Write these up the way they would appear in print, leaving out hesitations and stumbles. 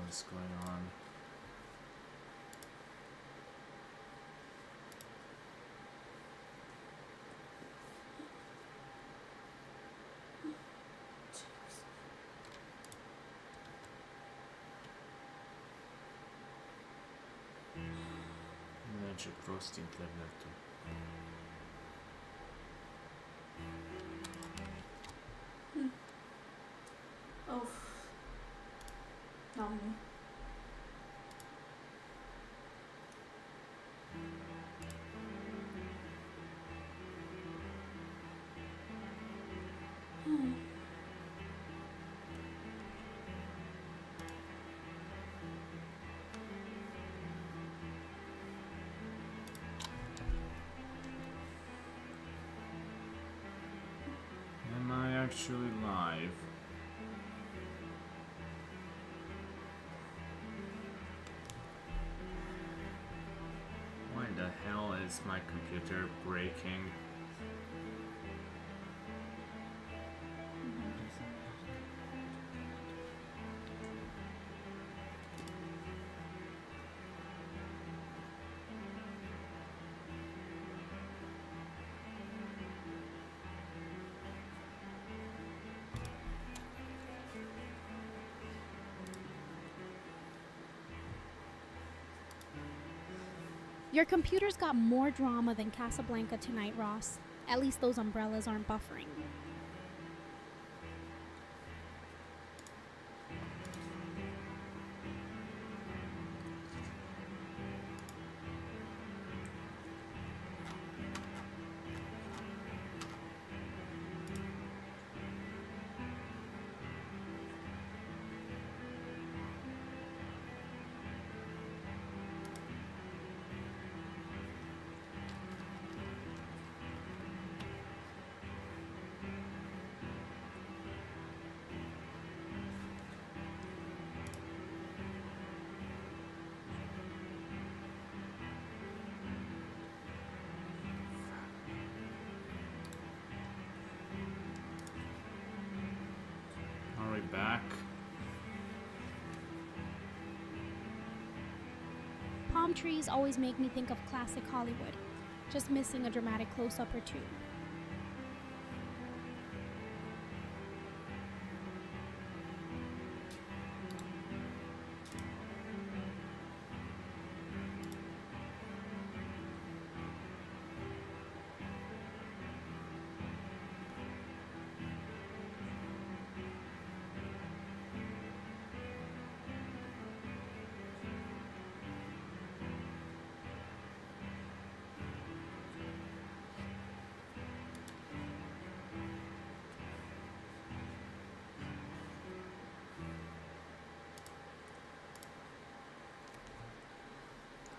What's going on? Значи просто интернету. Oh, not me. Am I actually live? Why the hell is my computer breaking? Your computer's got more drama than Casablanca tonight, Ross. At least those umbrellas aren't buffering. Are we back? Palm trees always make me think of classic Hollywood, just missing a dramatic close-up or two.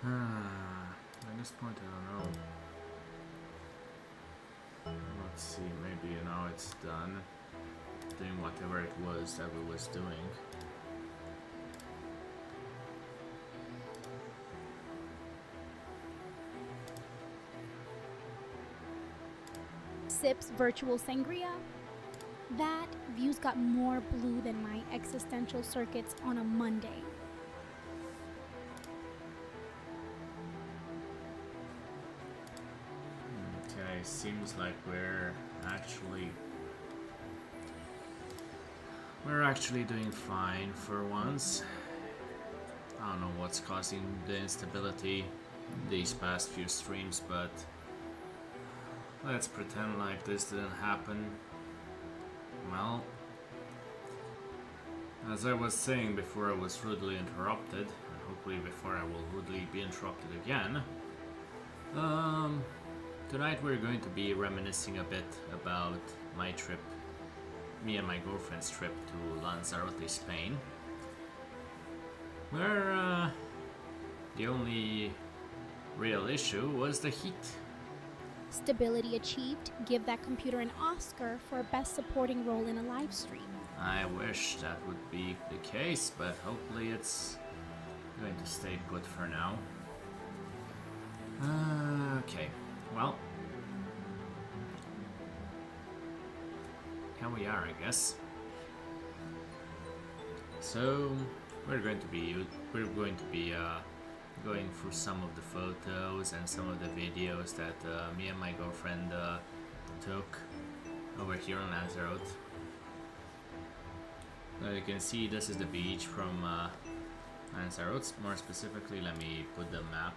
At this point, I don't know. Let's see, maybe now it's done. Doing whatever it was that we was doing. Sips virtual sangria? That view's got more blue than my existential circuits on a Monday. Okay, seems like we're actually doing fine for once. I don't know what's causing the instability these past few streams, but let's pretend like this didn't happen. Well, as I was saying before I was rudely interrupted, and hopefully before I will rudely be interrupted again, tonight we're going to be reminiscing a bit about my trip, me and my girlfriend's trip to Lanzarote, Spain, where the only real issue was the heat. Stability achieved. Give that computer an Oscar for best supporting role in a live stream. I wish that would be the case, but hopefully it's going to stay put for now. Okay, well, here we are, I guess. So, we're going to be going through some of the photos and some of the videos that me and my girlfriend took over here on Lanzarote. Now you can see this is the beach from Lanzarote. More specifically, let me put the map.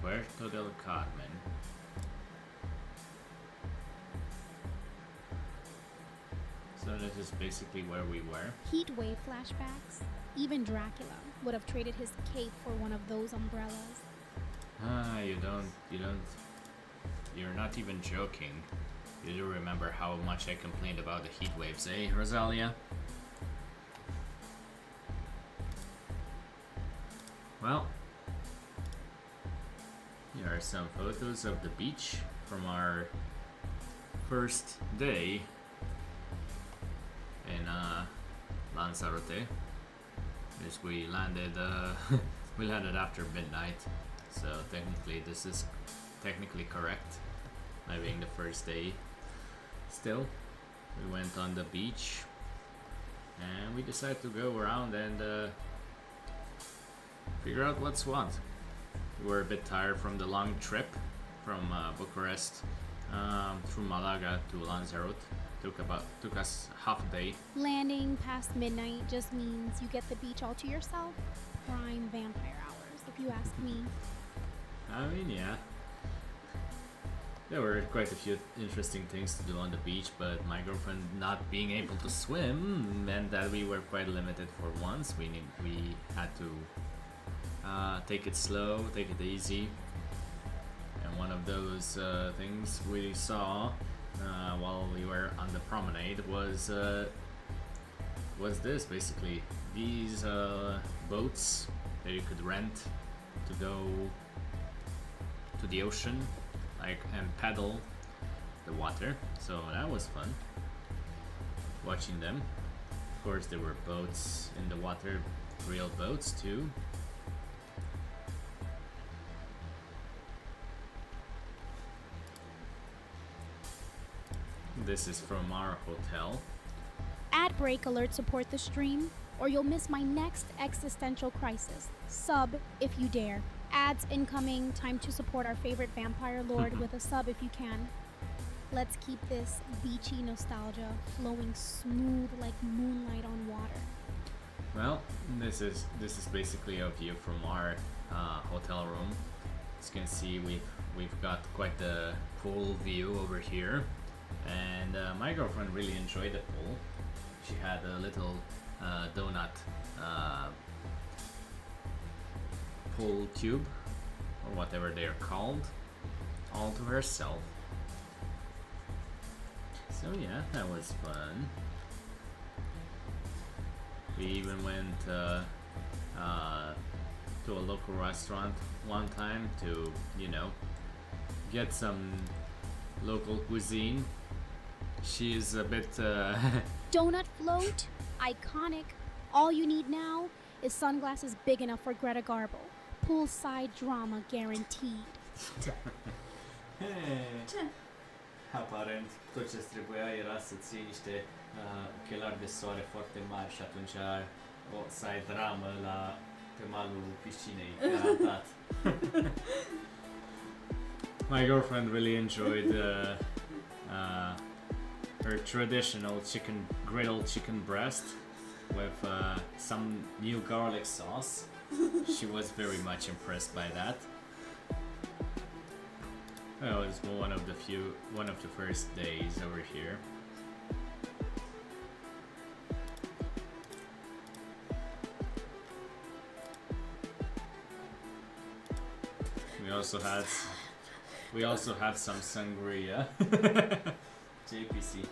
Puerto del Carmen. So this is basically where we were. Heat wave flashbacks. Even Dracula would have traded his cape for one of those umbrellas. Ah, you're not even joking. You do remember how much I complained about the heat waves, eh, Rosalia? Well, here are some photos of the beach from our first day in Lanzarote. Yes, we landed we landed after midnight, so technically this is technically correct, I being the first day. Still, we went on the beach and we decided to go around and figure out what's what. We were a bit tired from the long trip from Bucharest through Malaga to Lanzarote. Took us half a day. Landing past midnight just means you get the beach all to yourself. Prime vampire hours, if you ask me. I mean, yeah. There were quite a few interesting things to do on the beach, but my girlfriend not being able to swim meant that we were quite limited for once. We had to take it slow, take it easy. And one of those things we saw while we were on the promenade was this, basically. These boats that you could rent to go to the ocean, like, and paddle the water. So that was fun watching them. Of course, there were boats in the water, real boats too. This is from our hotel. Ad break alert, support the stream, or you'll miss my next existential crisis. Sub if you dare. Ads incoming, time to support our favorite vampire lord with a sub if you can. Let's keep this beachy nostalgia flowing smooth like moonlight on water. Well, this is basically a view from our hotel room. As you can see, we've got quite the pool view over here. And my girlfriend really enjoyed the pool. She had a little donut pool tube, or whatever they are called, all to herself. So yeah, that was fun. We even went to a local restaurant one time to, get some local cuisine. She's a bit Donut float, iconic. All you need now is sunglasses big enough for Greta Garbo. Poolside drama guaranteed. Aparent, tot ce trebuia era să ții niște ochelari de soare foarte mari și atunci să ai dramă la pe malul piscinei, garantat. My girlfriend really enjoyed her traditional grilled chicken breast with some new garlic sauce. She was very much impressed by that. It was one of the first days over here. We also had some sangria. JPC.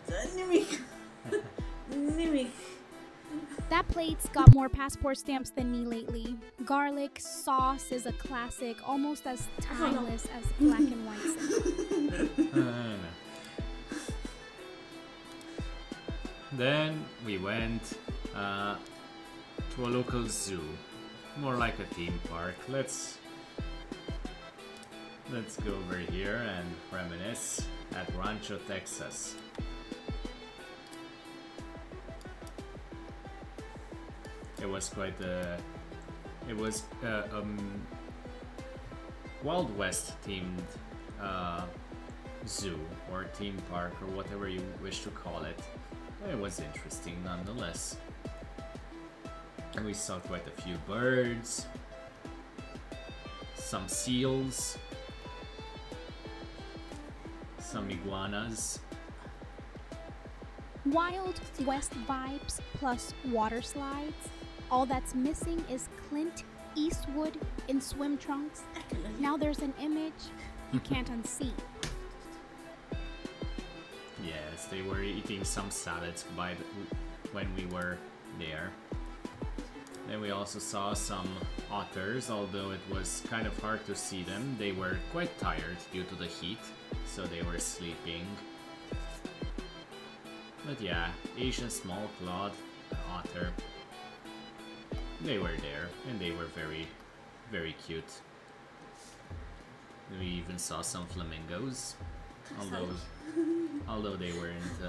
That plate's got more passport stamps than me lately. Garlic sauce is a classic, almost as timeless as black and white cinema. Then we went to a local zoo, more like a theme park. Let's go over here and reminisce at Rancho, Texas. It was quite a... It was Wild West themed zoo or theme park or whatever you wish to call it. It was interesting nonetheless. And we saw quite a few birds, some seals, some iguanas. Wild West vibes plus water slides. All that's missing is Clint Eastwood in swim trunks. Now there's an image you can't unsee. Yes, they were eating some salads when we were there. Then we also saw some otters, although it was kind of hard to see them. They were quite tired due to the heat, so they were sleeping. But yeah, Asian small-clawed otter. They were there, and they were very, very cute. We even saw some flamingos, although they weren't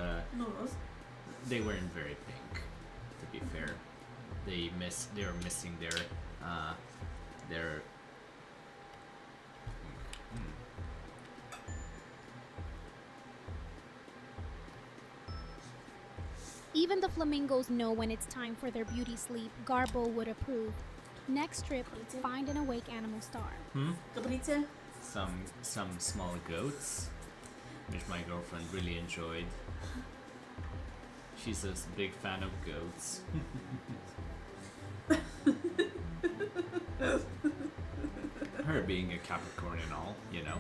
they weren't very pink. To be fair, they were missing their Even the flamingos know when it's time for their beauty sleep. Garbo would approve. Next trip, find an awake animal star. Caprice? some small goats, which my girlfriend really enjoyed. She's a big fan of goats. Her being a Capricorn and all, you know.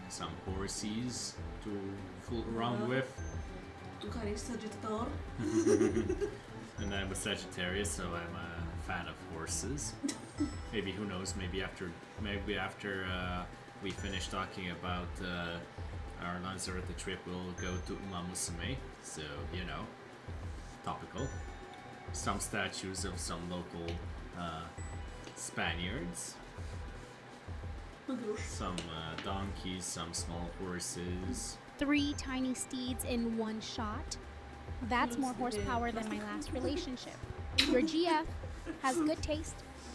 Some horses to fool around with. Tu cara é Sagitário. And I'm a Sagittarius, so I'm a fan of horses. Maybe, who knows, maybe after we finish talking about our Lanzarote trip, we'll go to Uma Musume. So, you know, topical. Some statues of some local Spaniards. Some donkeys, some small horses. 3 tiny steeds in one shot. That's more horsepower than my last relationship. Your GF has good taste.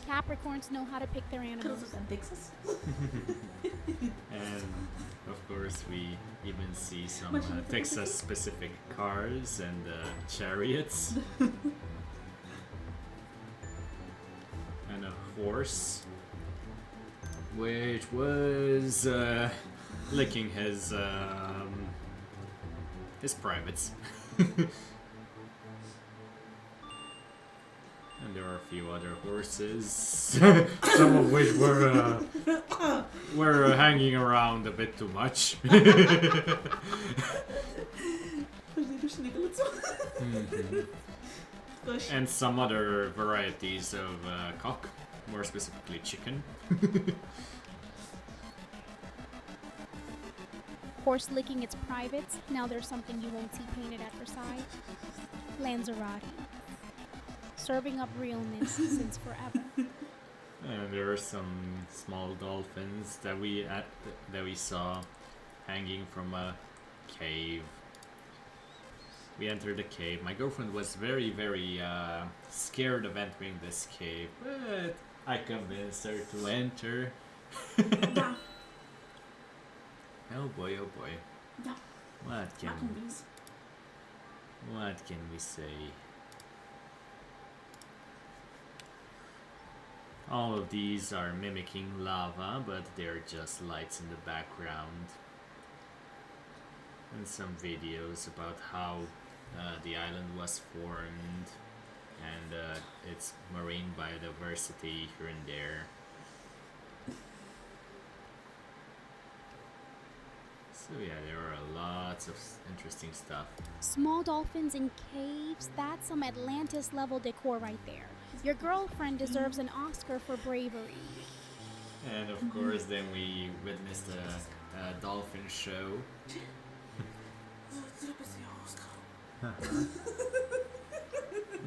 Capricorns know how to pick their animals. Texas? And of course we even see some Texas specific cars and chariots. And a horse, which was licking his privates. And there are a few other horses, some of which were hanging around a bit too much. And some other varieties of cock, more specifically chicken. Horse licking its privates. Now there's something you won't see painted at Versailles. Lanzarote. Serving up realness since forever. And there are some small dolphins that we saw hanging from a cave. We entered the cave. My girlfriend was very, very scared of entering this cave, but I convinced her to enter. Oh boy, oh boy. Ja. What can we say? All of these are mimicking lava, but they're just lights in the background. And some videos about how the island was formed and its marine biodiversity here and there. So yeah, there are lots of interesting stuff. Small dolphins in caves. That's some Atlantis level decor right there. Your girlfriend deserves an Oscar for bravery. And of course, then we witnessed a dolphin show.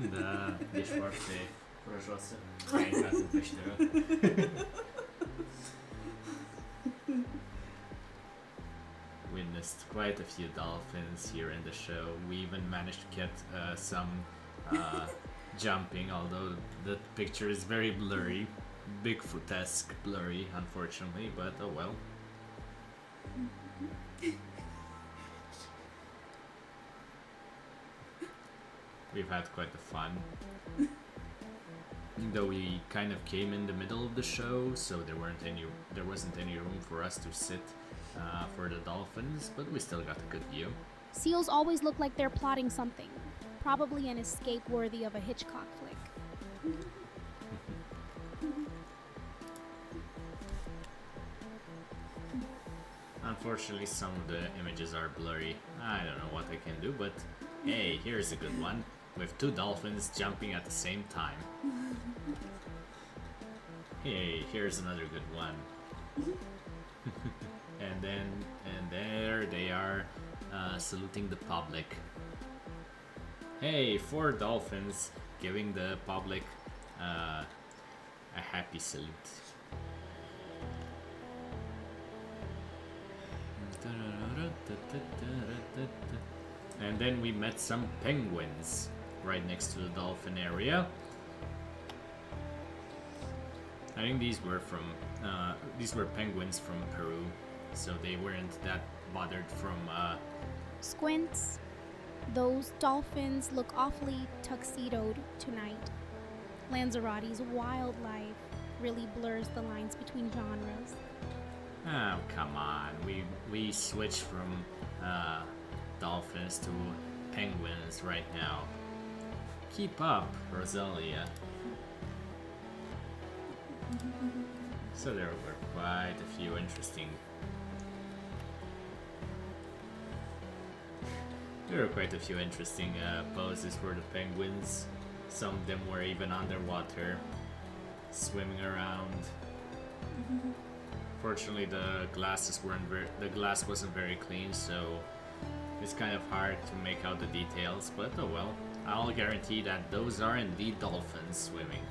The dishwasher. Corajoasă. Ai intrat în peșteră. Witnessed quite a few dolphins here in the show. We even managed to get some jumping, although the picture is very blurry. Bigfoot-esque blurry, unfortunately, but oh well. We've had quite the fun. Though we kind of came in the middle of the show, so there wasn't any room for us to sit for the dolphins, but we still got a good view. Seals always look like they're plotting something. Probably an escape worthy of a Hitchcock flick. Unfortunately, some of the images are blurry. I don't know what I can do, but hey, here's a good one with two dolphins jumping at the same time. Hey, here's another good one. and there they are saluting the public. Hey, 4 dolphins giving the public a happy salute. And then we met some penguins right next to the dolphin area. I think these were penguins from Peru, so they weren't that bothered from Squints. Those dolphins look awfully tuxedoed tonight. Lanzarote's wildlife really blurs the lines between genres. Oh, come on. We switched from dolphins to penguins right now. Keep up, Rosalia. So there were quite a few interesting poses for the penguins. Some of them were even underwater, swimming around. Fortunately, the glass wasn't very clean, so it's kind of hard to make out the details. But oh well, I'll guarantee that those are indeed dolphins swimming.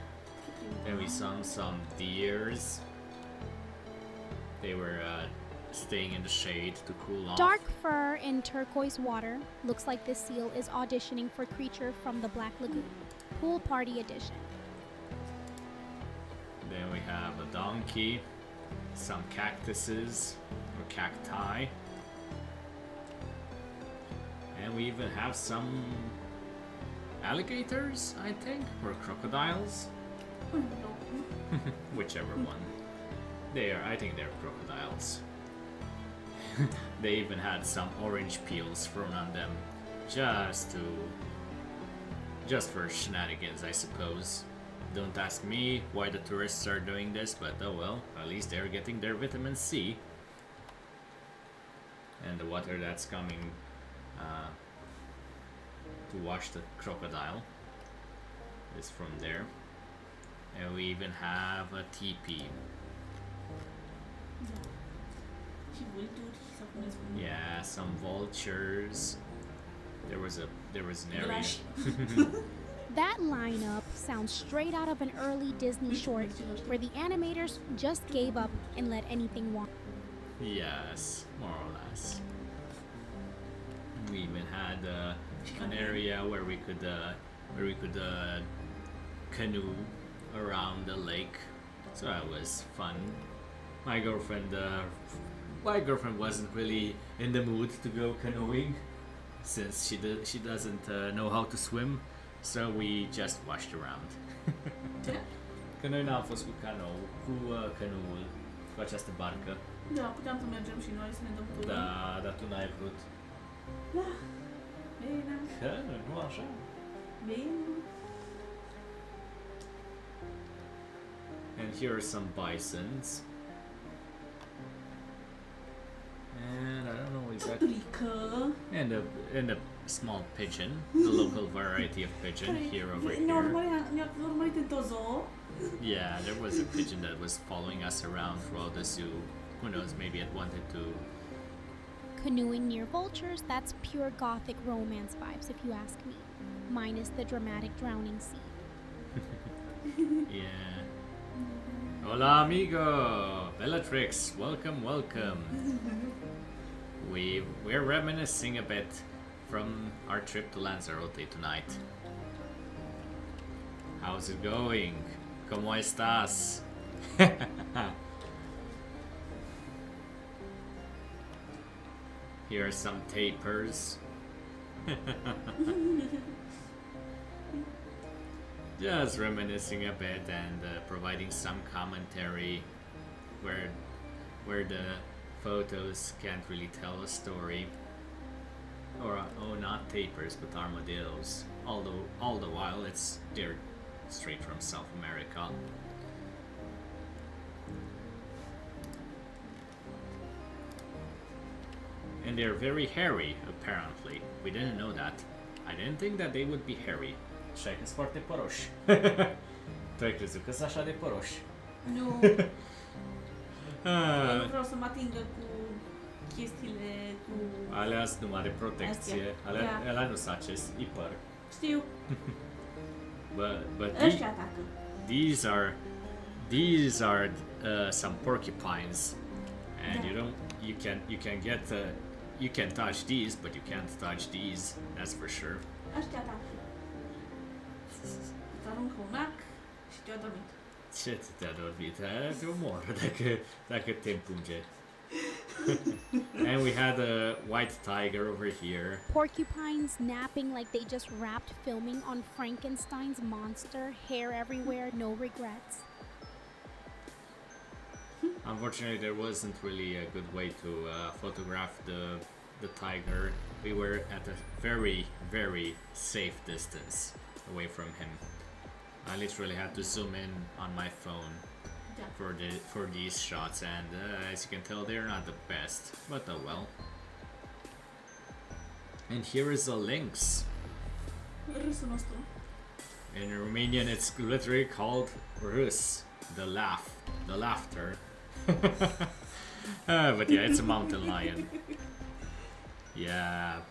Then we saw some deers. They were staying in the shade to cool off. Dark fur in turquoise water. Looks like this seal is auditioning for Creature from the Black Lagoon. Pool Party Edition. Then we have a donkey, some cactuses, or cacti. And we even have some alligators, I think, or crocodiles. Whichever one. I think they're crocodiles. They even had some orange peels thrown on them, just for shenanigans, I suppose. Don't ask me why the tourists are doing this, but oh well, at least they're getting their vitamin C. And the water that's coming to wash the crocodile is from there. And we even have a teepee. Yeah, some vultures. There was an area. That lineup sounds straight out of an early Disney short where the animators just gave up and let anything walk. Yes, more or less. We even had an area where we could canoe around the lake, so that was fun. My girlfriend wasn't really in the mood to go canoeing since she doesn't know how to swim, so we just washed around. Că noi n-am fost cu canoul, cu această barcă. Da, puteam să mergem și noi să ne dăm turul. Da, dar tu n-ai vrut. Da. Bine. Că nu așa. Bine. And here are some bisons. And I don't know exactly. And a small pigeon, the local variety of pigeon here over here. Ne-a urmărit într-o zoo. Yeah, there was a pigeon that was following us around throughout the zoo. Who knows, maybe it wanted to. Canoeing near vultures, that's pure gothic romance vibes if you ask me. Minus the dramatic drowning scene. Yeah. Hola, amigo! Bellatrix, welcome, welcome. We're reminiscing a bit from our trip to Lanzarote tonight. How's it going? ¿Cómo estás? Here are some tapers. Just reminiscing a bit and providing some commentary where the photos can't really tell a story. Or oh, not tapers, but armadillos. Although all the while they're straight from South America. And they're very hairy, apparently. We didn't know that. I didn't think that they would be hairy. Și ai că-s foarte poroși. Tu ai crezut că-s așa de poroși? Nu, Ah, nu vreau să mă atingă cu chestiile, cu... alea-s numai de protecție. Astea, da. Alea nu s-acest, e păr. Știu, But ăștia atacă. these are some porcupines, and you can touch these, but you can't touch these. That's for sure. Ăștia atacă. Îți aruncă un ac și te-a dormit. Ce te-a dormit? Te omoră dacă te împunge. And we had a white tiger over here. Porcupines napping like they just wrapped filming on Frankenstein's monster, hair everywhere, no regrets. Unfortunately, there wasn't really a good way to photograph the tiger. We were at a very, very safe distance away from him. I literally had to zoom in on my phone Da. for these shots, and as you can tell, they're not the best. But oh well. And here is the lynx. Râsul nostru. In Romanian, it's literally called râs, the laughter. But yeah, it's a mountain lion. Yeah,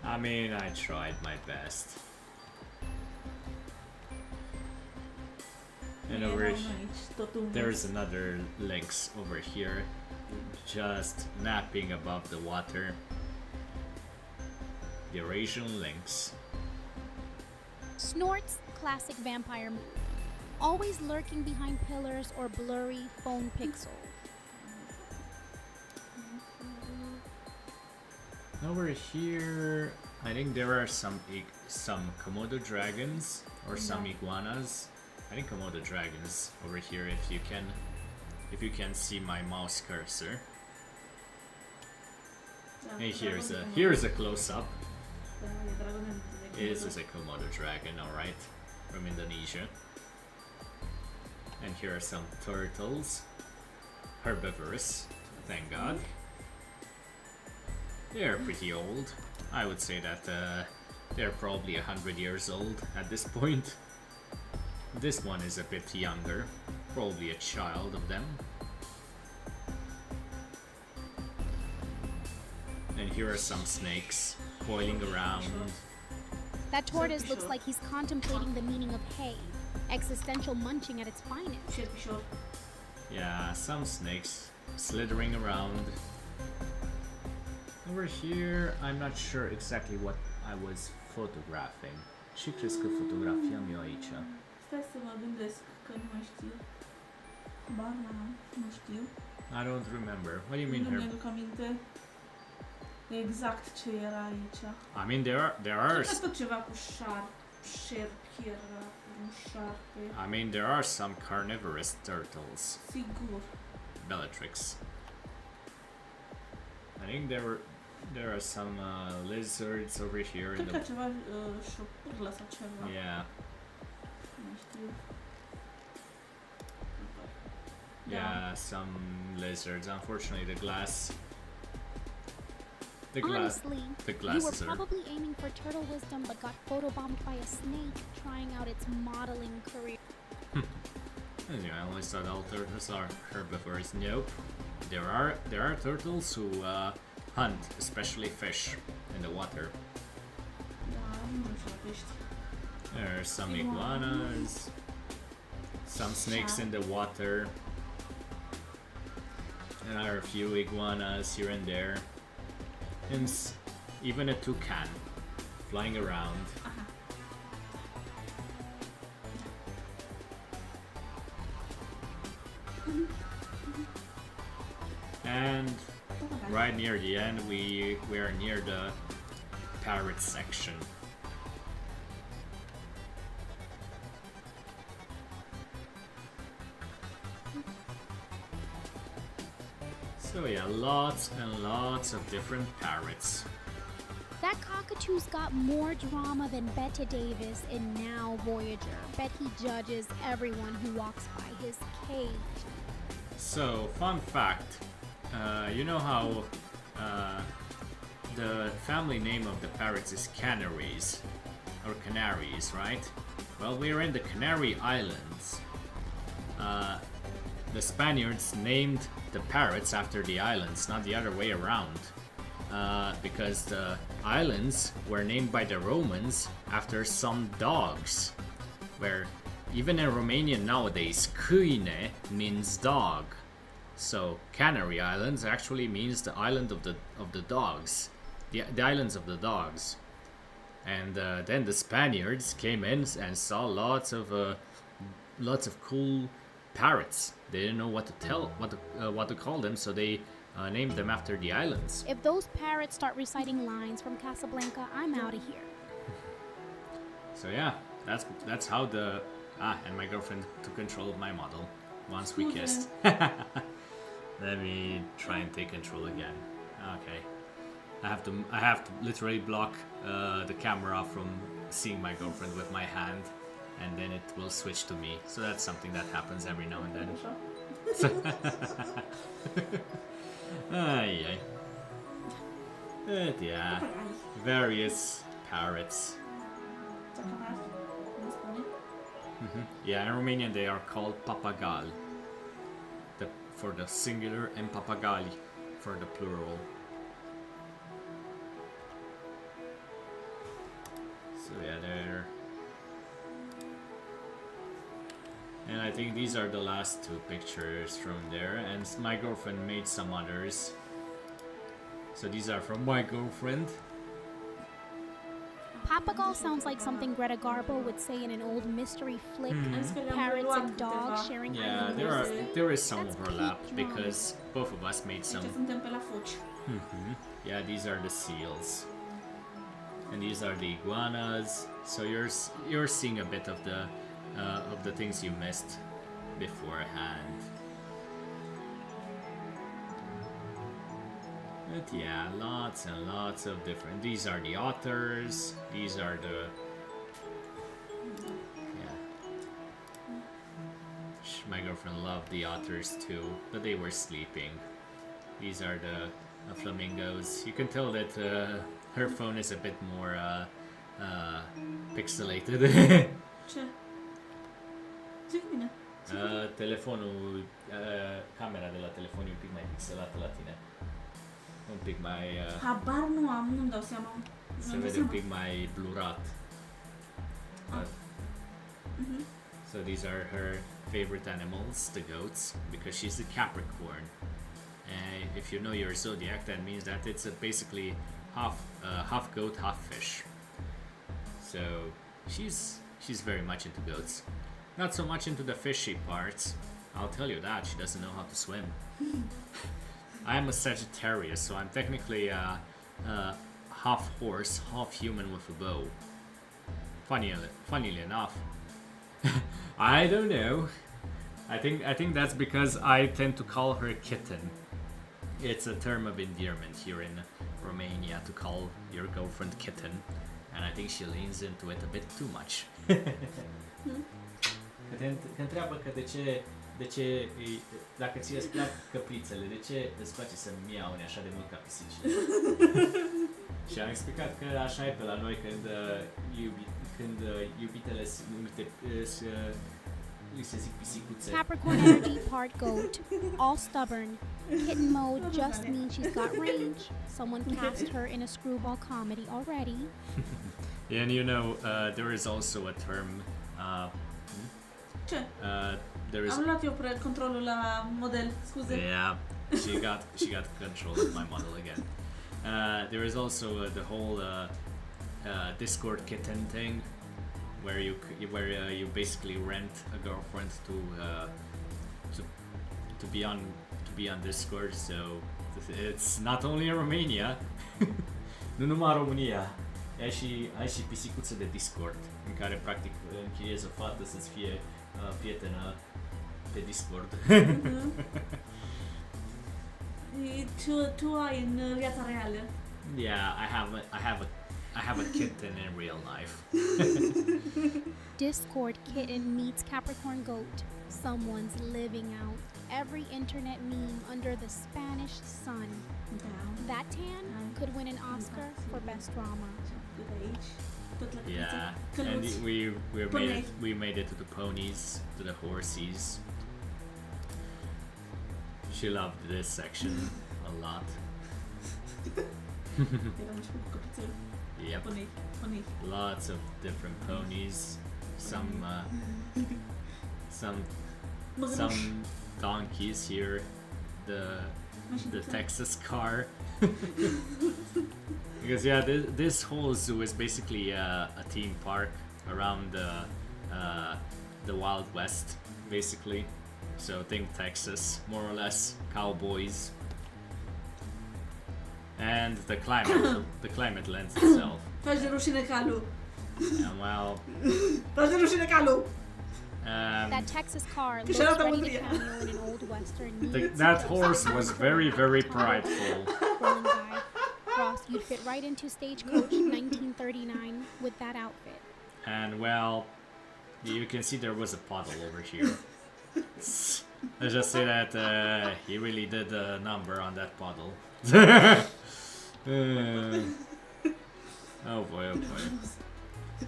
I mean, I tried my best. And over Eram aici, tot un there's another lynx over here, just napping above the water. The Eurasian lynx. Snorts, classic vampire. Always lurking behind pillars or blurry phone pixels. Over here, I think there are some Komodo dragons or some iguanas. I think Komodo dragons over here. If you can see my mouse cursor. Da, Hey, dragonul here's a close up. Da, e dragonul de This is a Komodo dragon, alright, from Indonesia. And here are some turtles, herbivorous, thank God. They're pretty old. I would say that they're probably 100 years old at this point. This one is a bit younger, probably a child of them. And here are some snakes coiling around. That tortoise looks like he's contemplating the meaning of hay, existential munching at its finest. Șerpișor. Yeah, some snakes slithering around. Over here, I'm not sure exactly what I was photographing. Ce crezi că fotografiam eu aici? Stai să mă gândesc, că nu mai știu. Habar n-am, nu știu. I don't remember. What do you mean Nu here? mi-aduc aminte exact ce era aici. I mean there are Cred că tot ceva cu șerpi era, un șarpe. I mean there are some carnivorous turtles. Sigur. Bellatrix. I think there are some lizards over here in Cred că the ceva șopârlă sau ceva. yeah. Nu știu. Yeah, some lizards. Unfortunately, the glasses Honestly, you were are probably aiming for turtle wisdom but got photobombed by a snake trying out its modeling career. Yeah, I always thought all turtles are herbivores. Nope. There are turtles who hunt, especially fish, in the water. Da, nu știu la pești. There are some iguanas. some snakes in the water. There are a few iguanas here and there. And even a toucan flying around. Aha. And right near the end, we are near the parrot section. So yeah, lots and lots of different parrots. That cockatoo's got more drama than Bette Davis in Now Voyager. Bet he judges everyone who walks by his cage. So, fun fact, you know how the family name of the parrots is Canaries, or Canaries, right? Well, we're in the Canary Islands. The Spaniards named the parrots after the islands, not the other way around. Because the islands were named by the Romans after some dogs. Where even in Romanian nowadays, câine means dog. So Canary Islands actually means the island of the dogs, the islands of the dogs. And then the Spaniards came in and saw lots of cool parrots. They didn't know what to call them, so they named them after the islands. If those parrots start reciting lines from Casablanca, I'm out of here. So yeah, that's how the and my girlfriend took control of my model once we kissed. Let me try and take control again. Okay, I have to literally block the camera from seeing my girlfriend with my hand, and then it will switch to me. So that's something that happens every now and then. Ay. But yeah, various parrots. Yeah, in Romanian they are called papagal. For the singular and papagali for the plural. So yeah, there. And I think these are the last two pictures from there, and my girlfriend made some others. So these are from my girlfriend. Papagal sounds like something Greta Garbo would say in an old mystery flick. Parrots and dogs sharing Yeah, island there is some That's overlap peak drama. because both of us made some. Deci suntem pe la foci. Yeah, these are the seals, and these are the iguanas. So you're seeing a bit of the things you missed beforehand. But yeah, lots and lots of different. These are the otters. These are the my girlfriend loved the otters too, but they were sleeping. These are the flamingos. You can tell that her phone is a bit more pixelated. Ce? Ce cu bine? Telefonul, camera de la telefon e un pic mai pixelată la tine. Un pic mai... Habar nu am, nu-mi dau seama. se vede un pic mai blurat. So these are her favorite animals, the goats, because she's a Capricorn. And if you know your zodiac, that means that it's basically half goat, half fish. So she's very much into goats. Not so much into the fishy parts. I'll tell you that, she doesn't know how to swim. I am a Sagittarius, so I'm technically half horse, half human with a bow. Funnily enough. I don't know. I think that's because I tend to call her kitten. It's a term of endearment here in Romania to call your girlfriend kitten, and I think she leans into it a bit too much. Că întreabă că de ce dacă ție îți plac căprițele, de ce îți place să miaune așa de mult ca pisicile? Și am explicat că așa e pe la noi când iubitele li se zic pisicuțe. Capricorn energy, part goat, all stubborn. Kitten mode just means she's got range. Someone cast her in a screwball comedy already. And you know, there is also a term Ce? There is Am luat eu controlul la model, scuze. yeah, she got control of my model again. There is also the whole Discord kitten thing, where you basically rent a girlfriend to be on Discord. So it's not only in Romania, nu numai în România. Ai și pisicuțe de Discord, în care practic închiriezi o fată să-ți fie prietenă pe Discord. Tu ai în viața reală. Yeah, I have a kitten in real life. Discord kitten meets Capricorn goat. Someone's living out every internet meme under the Spanish sun. Da. That tan could win an Oscar for best drama. De aici. Tot la Yeah, căluț. and we made it to the ponies, to the horses. She loved this section a lot. Eram și cu căpuțel. Yep, Ponei. lots of different ponies. Some donkeys here. The Texas car. Because yeah, this whole zoo is basically a theme park around the Wild West, basically. So think Texas, more or less, cowboys, and the climate lends itself. Faci de rușine calul. And well, Faci de rușine calul. That Texas car looks Shut up, ready to Olivia. cameo in an old western. that horse was very, very prideful. Rolling by. Ross, you'd fit right into Stagecoach 1939 with that outfit. And well, you can see there was a puddle over here. Let's just say that he really did a number on that puddle. Oh boy, oh boy.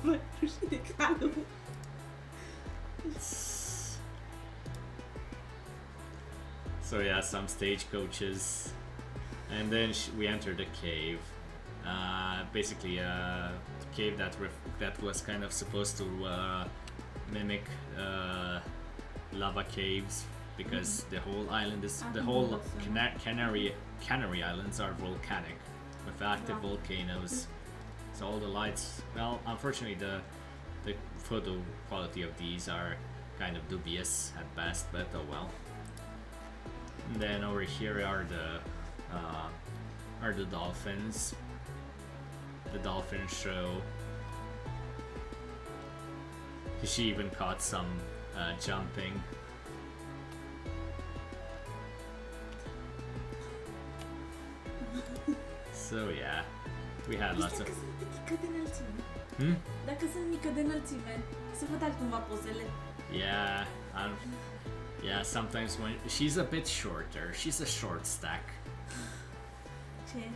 Faci rușine calul. So yeah, some stagecoaches, and then we entered a cave. Basically, a cave that was kind of supposed to mimic lava caves, because the whole island is Canary Islands are volcanic with active volcanoes. So all the lights. Well, unfortunately, the photo quality of these are kind of dubious at best, but oh well. And then over here are the dolphins. The dolphin show. She even caught some jumping. So yeah, we had lots of. Dacă sunt mică de înălțime. Hmm? Dacă sunt mică de înălțime, se văd altcumva pozele. Yeah, yeah. Sometimes when she's a bit shorter, she's a short stack. Ce?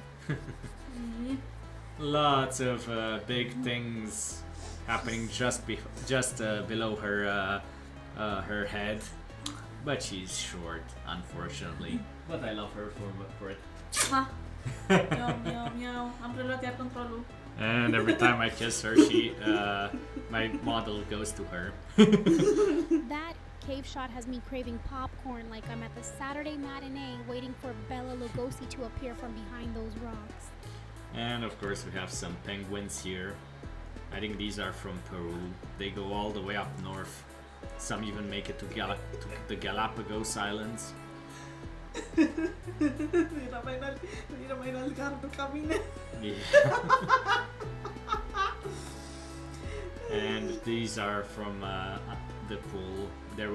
Lots of big things happening just below her head, but she's short, unfortunately. But I love her for it. Ha! Miau. Am preluat iar controlul. And every time I kiss her, my model goes to her. That cave shot has me craving popcorn like I'm at the Saturday matinee waiting for Bela Lugosi to appear from behind those rocks. And of course, we have some penguins here. I think these are from Peru. They go all the way up north. Some even make it to the Galapagos Islands. Era mai înalt gardul ca mine. Yeah. And these are from the pool. There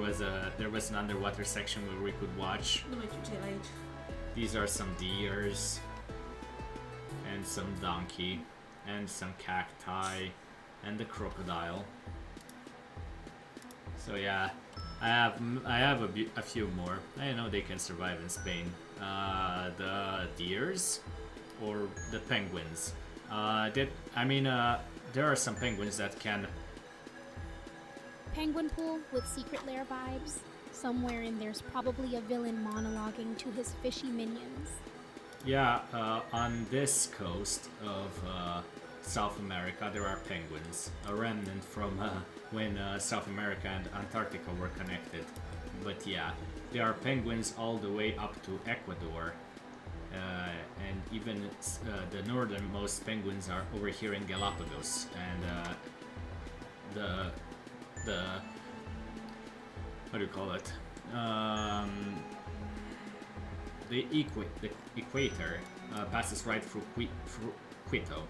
was an underwater section where we could watch. Nu mai știu ce era aici. These are some deers, and some donkey, and some cacti, and the crocodile. So yeah, I have a few more. I know they can survive in Spain. The deers, or the penguins. There are some penguins that can. Penguin pool with secret lair vibes. Somewhere in there's probably a villain monologuing to his fishy minions. Yeah, on this coast of South America, there are penguins, a remnant from when South America and Antarctica were connected. But yeah, there are penguins all the way up to Ecuador, and even the northernmost penguins are over here in Galapagos, and the what do you call it? The equator passes right through Quito,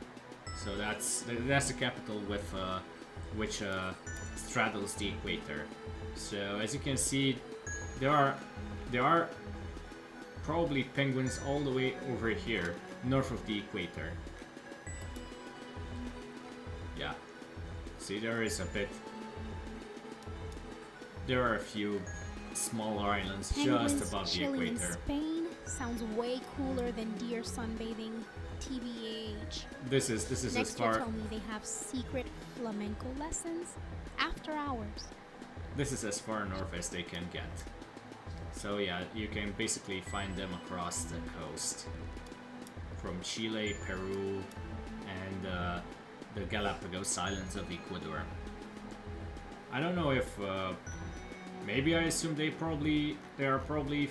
so that's the capital with which straddles the equator. So as you can see, there are probably penguins all the way over here, north of the equator. Yeah, see, there is a bit. There are a few smaller islands Penguins just above the chilling in equator. Spain sounds way cooler than deer sunbathing. TBH. This is as Next far. you'll tell me they have secret flamenco lessons after hours. This is as far north as they can get. So yeah, you can basically find them across the coast, from Chile, Peru, and the Galapagos Islands of Ecuador. I don't know if maybe I assume there are probably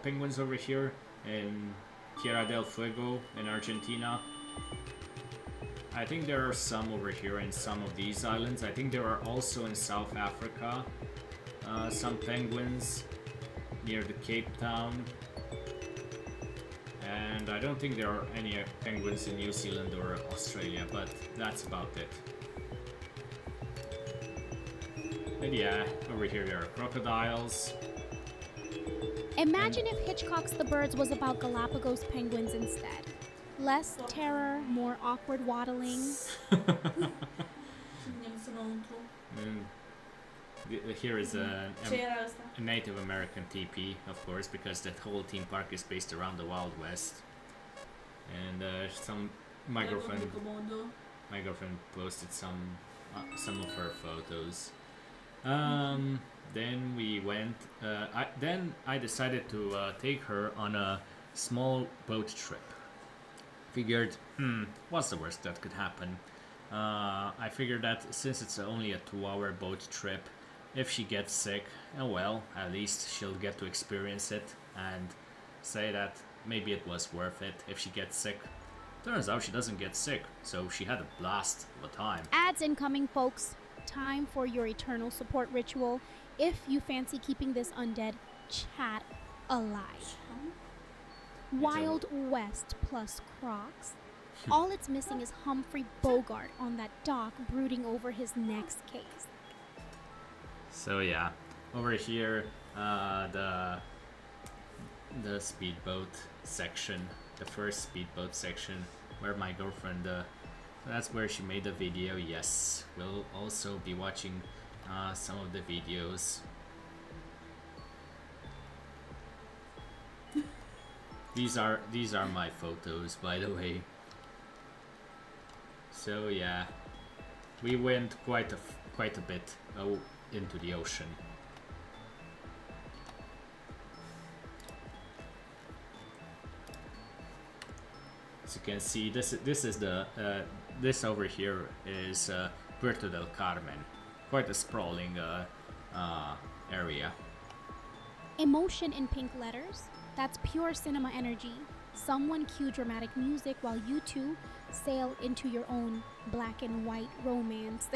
penguins over here in Tierra del Fuego in Argentina. I think there are some over here in some of these islands. I think there are also in South Africa some penguins near the Cape Town. And I don't think there are any penguins in New Zealand or Australia, but that's about it. But yeah, over here there are crocodiles. Imagine if Hitchcock's The Birds was about Galapagos penguins instead. Less terror, more awkward waddling. And here is a C'era ăsta. Native American teepee, of course, because that whole theme park is based around the Wild West. And my girlfriend posted some of her photos. Then we went. I decided to take her on a small boat trip. Figured, what's the worst that could happen? I figured that since it's only a 2-hour boat trip, if she gets sick, oh well, at least she'll get to experience it and say that maybe it was worth it if she gets sick. Turns out she doesn't get sick, so she had a blast of a time. Ads incoming, folks. Time for your eternal support ritual if you fancy keeping this undead chat alive. Wild West plus Crocs. All it's missing is Humphrey Bogart on that dock brooding over his next case. So yeah, over here, the speedboat section, the first speedboat section, where my girlfriend, that's where she made the video. Yes, we'll also be watching some of the videos. These are my photos, by the way. So yeah, we went quite a bit into the ocean. As you can see, this is the this over here is Puerto del Carmen, quite a sprawling area. Emotion in pink letters. That's pure cinema energy. Someone cue dramatic music while you two sail into your own black and white romance.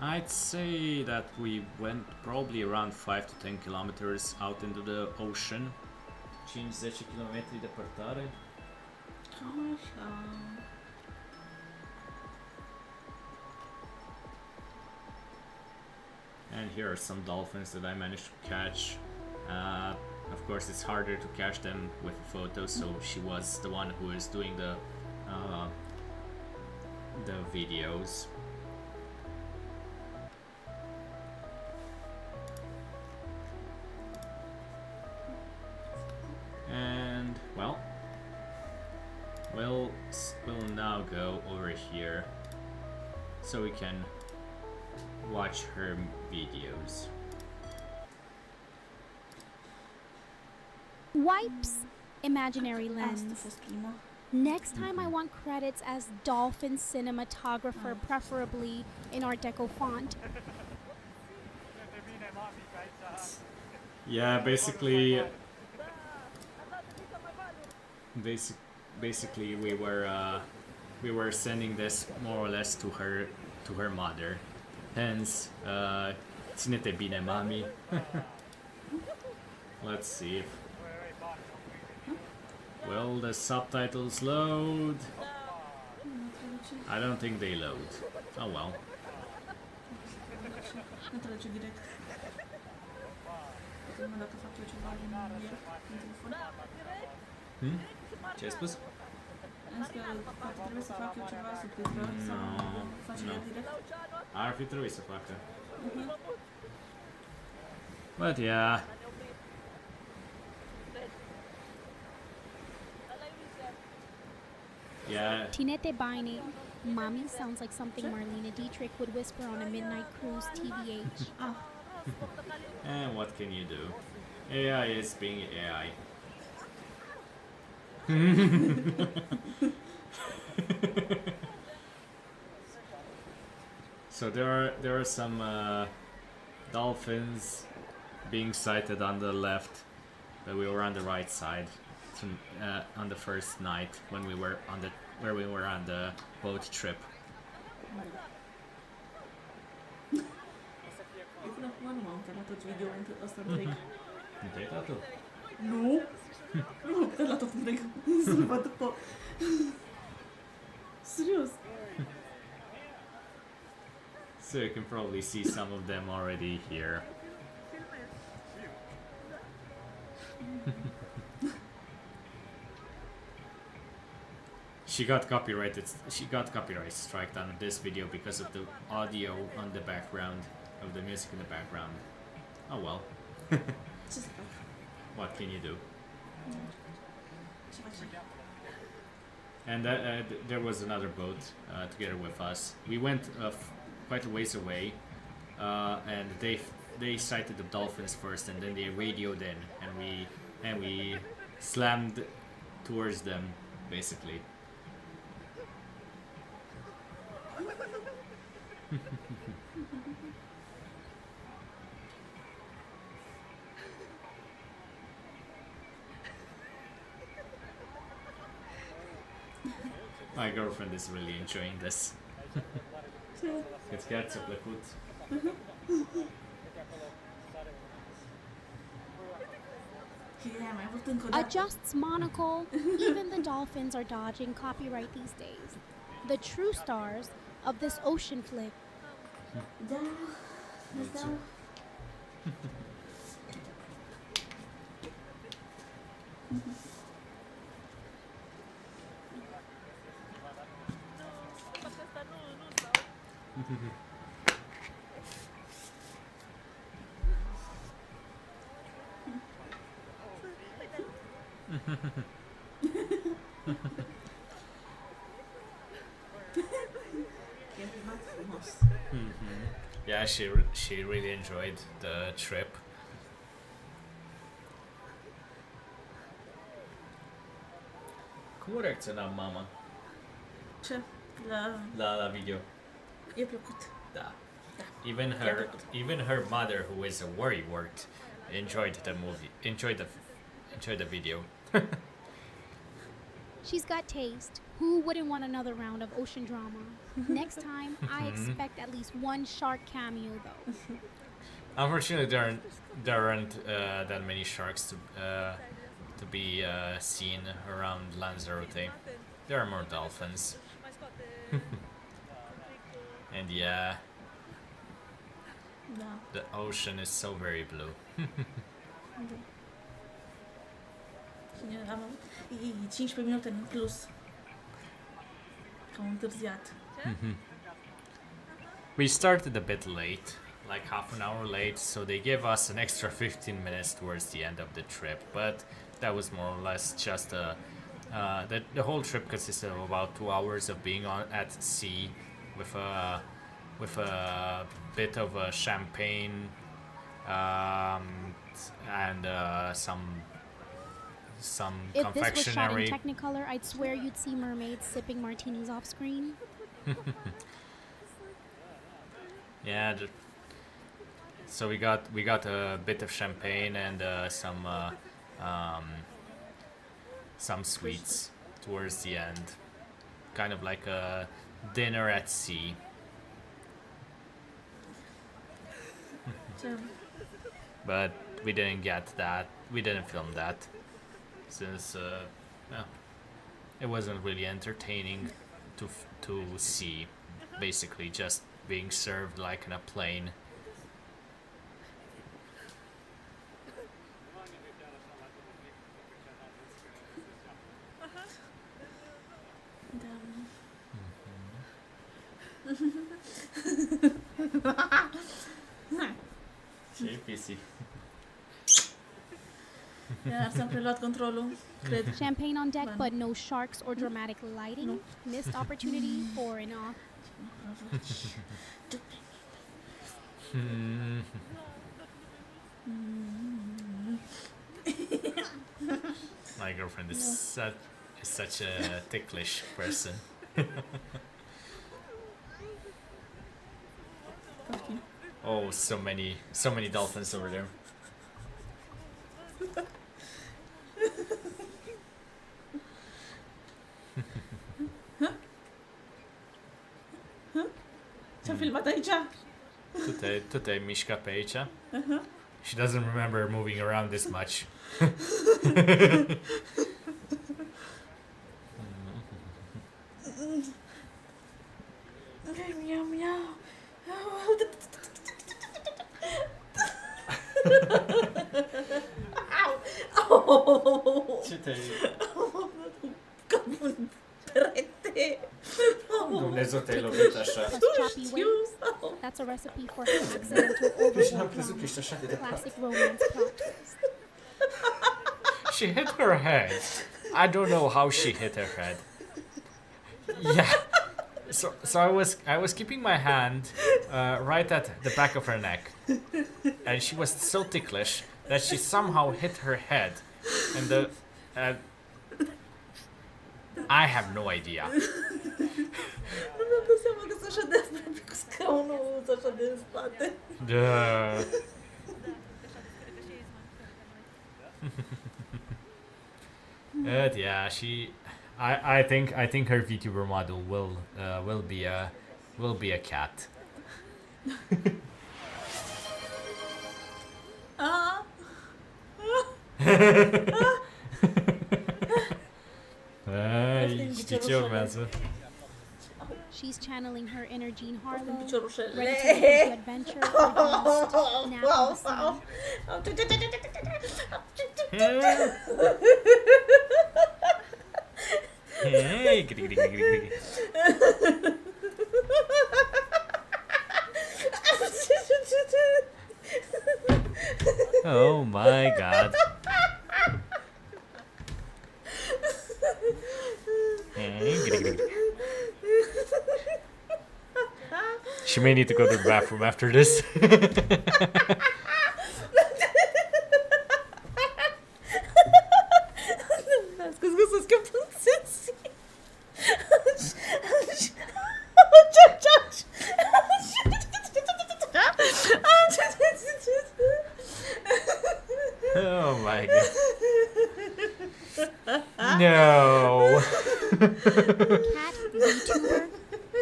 I'd say that we went probably around 5 to 10 kilometers out into the ocean. 5-10 km de portare. Așa. And here are some dolphins that I managed to catch. Of course, it's harder to catch them with photos, so she was the one who is doing the videos. And well, we'll now go over here so we can watch her videos. Wipes, imaginary Asta a lens. fost prima. Next time, I want credits as dolphin cinematographer, preferably in Art Deco font. Yeah, basically, basically we were sending this more or less to her mother. Hence, Tsunete bine mami. Let's see if will the subtitles load. Nu traduce. I don't think they load. Oh well. Nu traduce direct. Prima dată fac eu ceva din el, din telefon. Ce ai spus? Am zis că poate trebuie să fac eu ceva subtitrări sau face el direct. Ar fi trebuit să facă. But yeah. Yeah. Tinete Bine. Mommy sounds like something Marlene Dietrich would whisper on a midnight cruise TBH. And what can you do? AI is being AI. So there are some dolphins being sighted on the left, but we were on the right side on the first night when we were on the boat trip. Eu până acum nu m-am uitat la tot video-ul ăsta întreg. Nu te-ai uitat tu? Nu? Nu m-am uitat la tot întreg. Să-l văd după. Serios. So you can probably see some of them already here. She got copyright striked on this video because of the audio on the background of the music in the background. Oh well. Ce să fac? What can you do? Ce facem? And there was another boat together with us. We went quite a ways away, and they sighted the dolphins first, and then they radioed in, and we slammed towards them, basically. My girlfriend is really enjoying this. It's chiar ți-a plăcut. Adjusts monocle. Even the dolphins are dodging copyright these days. The true stars of this ocean flick. Da, îți dau. Yeah, she really enjoyed the trip. Cum reacționa mama Ce? la video? E plăcut. Da. Even her mother, who is a worrywart, enjoyed the movie. Enjoyed the video. She's got taste. Who wouldn't want another round of ocean drama? Next time, I expect at least one shark cameo, though. Unfortunately, there aren't that many sharks to be seen around Lanzarote. There are more dolphins. And yeah, Da. the ocean is so very blue. Am avut 15 minute în plus. Că am întârziat. We started a bit late, like half an hour late, so they gave us an extra 15 minutes towards the end of the trip, but that was more or less just the whole trip consisted of about 2 hours of being at sea with a bit of champagne and some If this was shot in confectionery. Technicolor, I'd swear you'd see mermaids sipping martinis off screen. Yeah. So we got a bit of champagne and some sweets towards the end, kind of like a dinner at sea. But we didn't get that. We didn't film that since well, it wasn't really entertaining to see. Basically, just being served like in a plane. Iar s-am preluat controlul, cred. Champagne on deck, Fun. but no sharks or dramatic lighting. No. Missed opportunity for an off. My girlfriend is such a ticklish person. Oh, so many dolphins over there. Ce-am filmat aici? Tutaj mișca pe aici. She doesn't remember moving around this much. Miau, miau. Au! Ce te... Capul în perete. Dumnezeu te-ai lovit așa. Plus choppy waves. That's a recipe for accidental overboard drama. Classic romance plot twist. She hit her head. I don't know how she hit her head. Yeah. So I was keeping my hand right at the back of her neck, and she was so ticklish that she somehow hit her head, and the I have no idea. Nu mi-am dat seama că sunt așa de aproape cu scaunul, sunt așa de în spate. But yeah, I think her VTuber model will be a cat. Ah! Știi ce urmează? She's channeling her inner Jean Harlow, Piciorușele. ready to take into adventure or just nap on the sun. Hey, giddy, giddy, giddy, giddy. Oh my god. Hey, giddy, giddy, giddy. She may need to go to the bathroom after this. Scuze că să scăpăm sensi. Oh my god. No. Cat VTuber.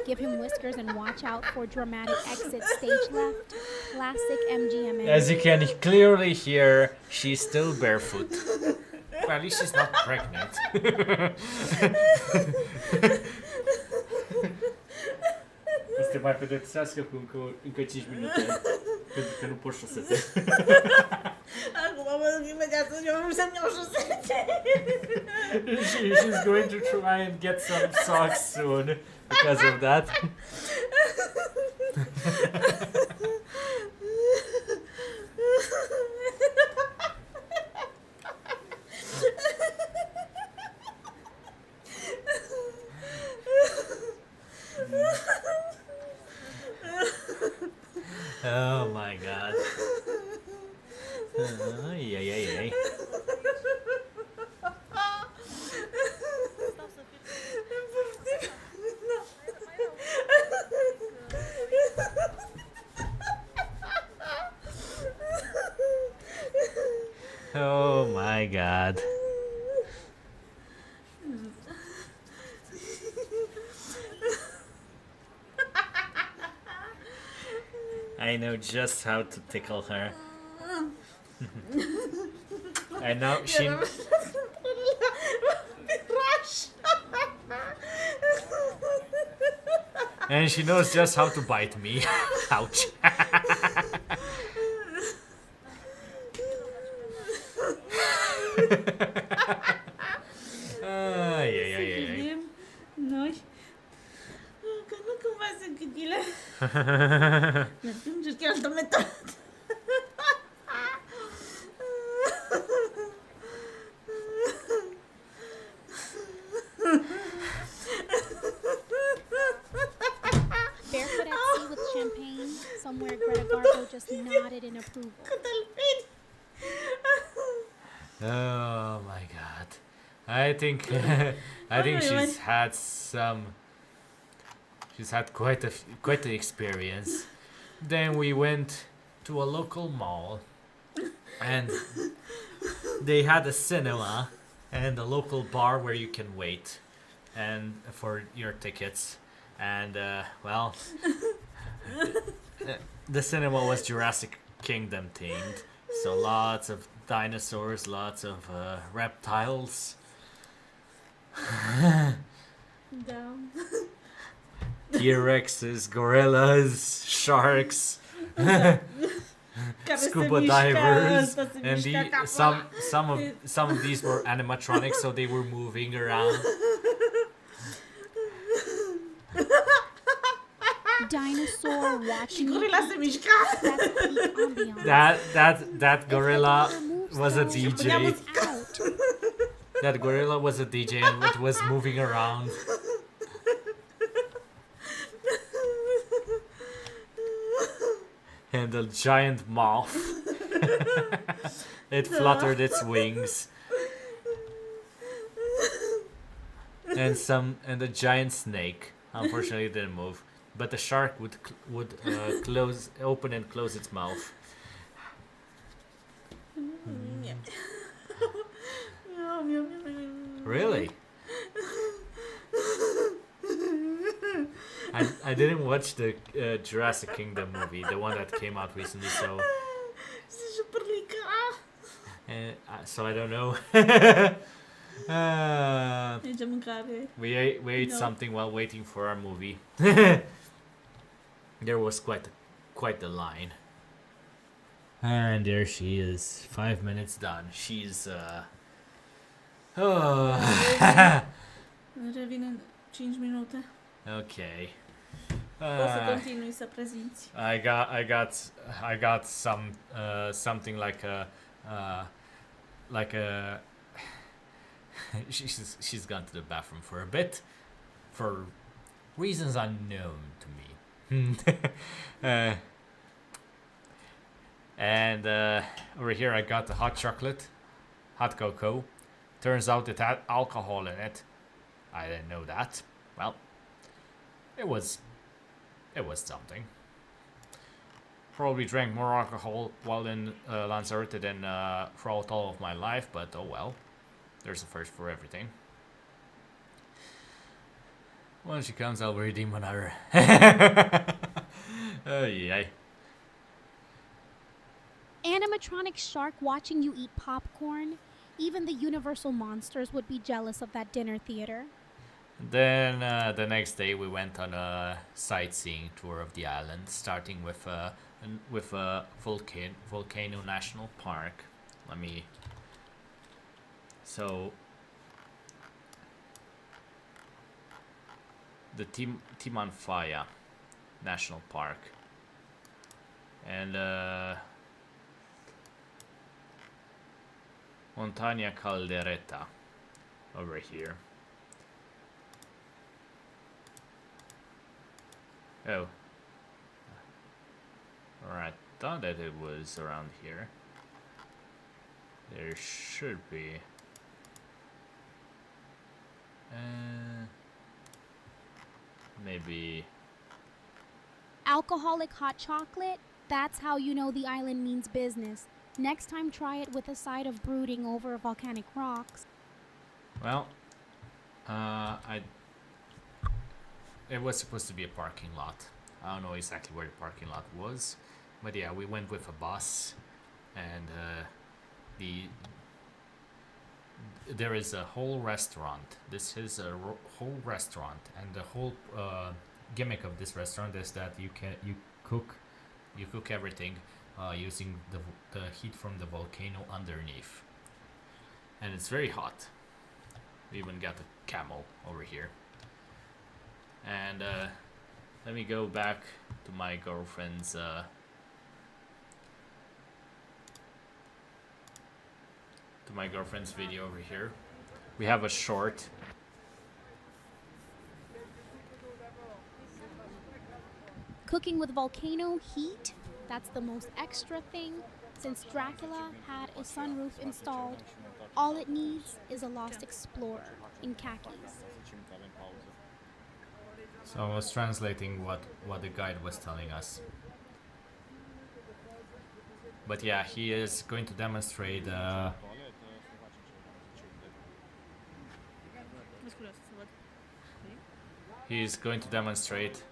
Give him whiskers and watch out for dramatic exit stage left. Classic MGMA. As you can clearly hear, she's still barefoot. Well, at least she's not pregnant. O să te mai pedepsească cu încă 5 minute. Pentru că nu poți șosete. Acum mă duc imediat să-mi iau șosete. She's going to try and get some socks soon because of that. Oh my god. Ay, ay, ay, ay. Oh my god. I know just how to tickle her. I know she. And she knows just how to bite me. Ouch. Ai, ai, ai, ai. Vedem noi că nu cumva să gândile. Încerc altă metodă. Barefoot at sea with champagne, somewhere Greta Garbo just nodded in approval. Oh my god. I think she's had quite the experience. Then we went to a local mall and they had a cinema and a local bar where you can wait and for your tickets and well the cinema was Jurassic Kingdom themed, so lots of dinosaurs, lots of reptiles. Da. T-Rexes, gorillas, sharks, Care scuba se mișcă, divers, ăsta se and mișcă ca some of these were animatronics, so they were moving around. Dinosaur watching. Gorila se mișca. That's peak ambiance. That gorilla was a So, DJ. out. That gorilla was a DJ and it was moving around. And a giant moth. It fluttered its wings. And a giant snake. Unfortunately, it didn't move. But the shark would open and close its mouth. Really? I didn't watch the Jurassic Kingdom movie, the one that came out recently, so so I don't know. Merge mâncare. We ate No. something while waiting for our movie. There was quite the line. And there she is, 5 minutes done. She's oh. Revin în 5 minute. Okay. O să continui să prezinți. I got some something like a she's gone to the bathroom for a bit for reasons unknown to me. And over here I got the hot chocolate, hot cocoa. Turns out it had alcohol in it. I didn't know that. Well, it was something. Probably drank more alcohol while in Lanzarote than throughout all of my life, but oh well. There's a first for everything. When she comes, I'll redeem another. Oh yeah. Animatronic shark watching you eat popcorn. Even the Universal monsters would be jealous of that dinner theater. Then the next day we went on a sightseeing tour of the island, starting with Volcano National Park. So the Timanfaya National Park and Montaña Caldereta over here. Oh. Alright, thought that it was around here. There should be. Maybe. Alcoholic hot chocolate, That's how you know the island means business. Next time, try it with a side of brooding over volcanic rocks. Well, it was supposed to be a parking lot. I don't know exactly where the parking lot was, but yeah, we went with a bus, and there is a whole restaurant. This is a whole restaurant, and the whole gimmick of this restaurant is that you cook everything using the heat from the volcano underneath, and it's very hot. We even got a camel over here. And let me go back to my girlfriend's video over here. We have a short. Cooking with volcano heat? That's the most extra thing. Since Dracula had a sunroof installed, all it needs is a lost explorer in khakis. So I was translating what the guide was telling us. But yeah, he is going to demonstrate he's going to demonstrate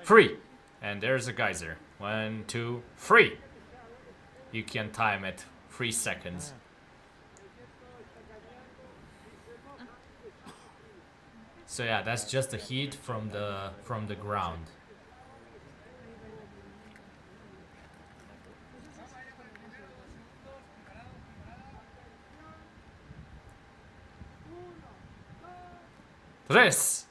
free, and there's a geyser. 1, 2, 3. You can time it 3 seconds. So yeah, that's just the heat from the ground. Tres.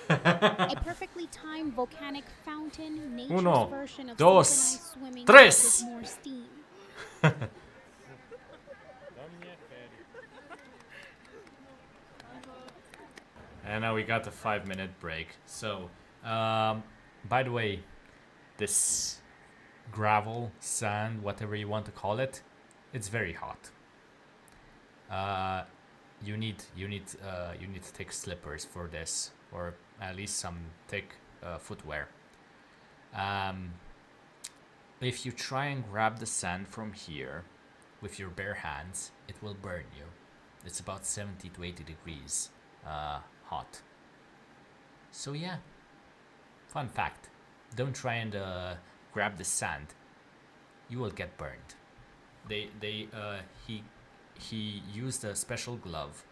A perfectly timed volcanic fountain, nature's Uno, version of dos, synchronized swimming tres. with more steam. And now we got a 5-minute break. So, by the way, this gravel, sand, whatever you want to call it, it's very hot. You need thick slippers for this, or at least some thick footwear. If you try and grab the sand from here with your bare hands, it will burn you. It's about 70 to 80 degrees hot. So yeah, fun fact: don't try and grab the sand. You will get burned. He used a special glove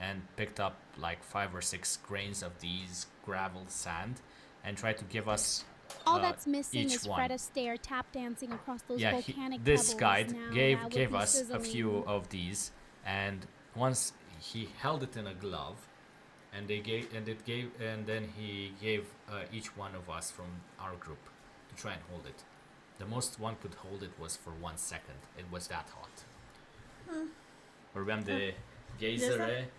and picked up like 5 or 6 grains of these gravel sand and tried to give us All that's missing each is one. Fred Astaire tap dancing across those volcanic this pebbles. guide Now, gave that would be us a sizzling. few of these, and once he held it in a glove, and then he gave each one of us from our group to try and hold it. The most one could hold it was for 1 second. It was that hot. Vorbeam de geizere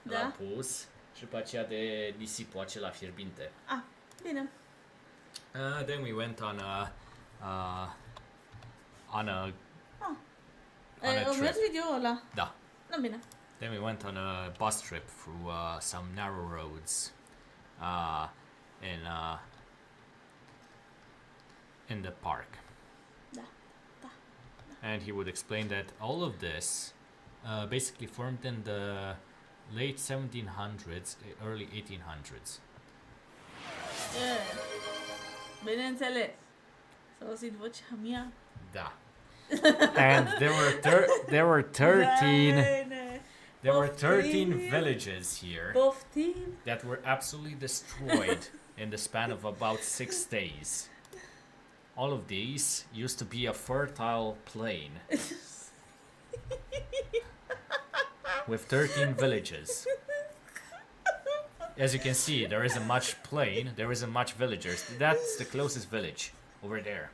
la Da. pus și după aceea de nisipul acela fierbinte. Ah, bine. Then we went on a Am trip. mers video ăla. Da. Da, bine. Then we went on a bus trip through some narrow roads in the park. Da. And he would explain that all of this basically formed in the late 1700s, early 1800s. Bineînțeles. S-a auzit vocea mea. Da. And there were 13 Bine. there were 13 Poftim. villages here Poftim. that were absolutely destroyed in the span of about 6 days. All of these used to be a fertile plain with 13 villages. As you can see, there isn't much plain, there isn't much villagers. That's the closest village over there.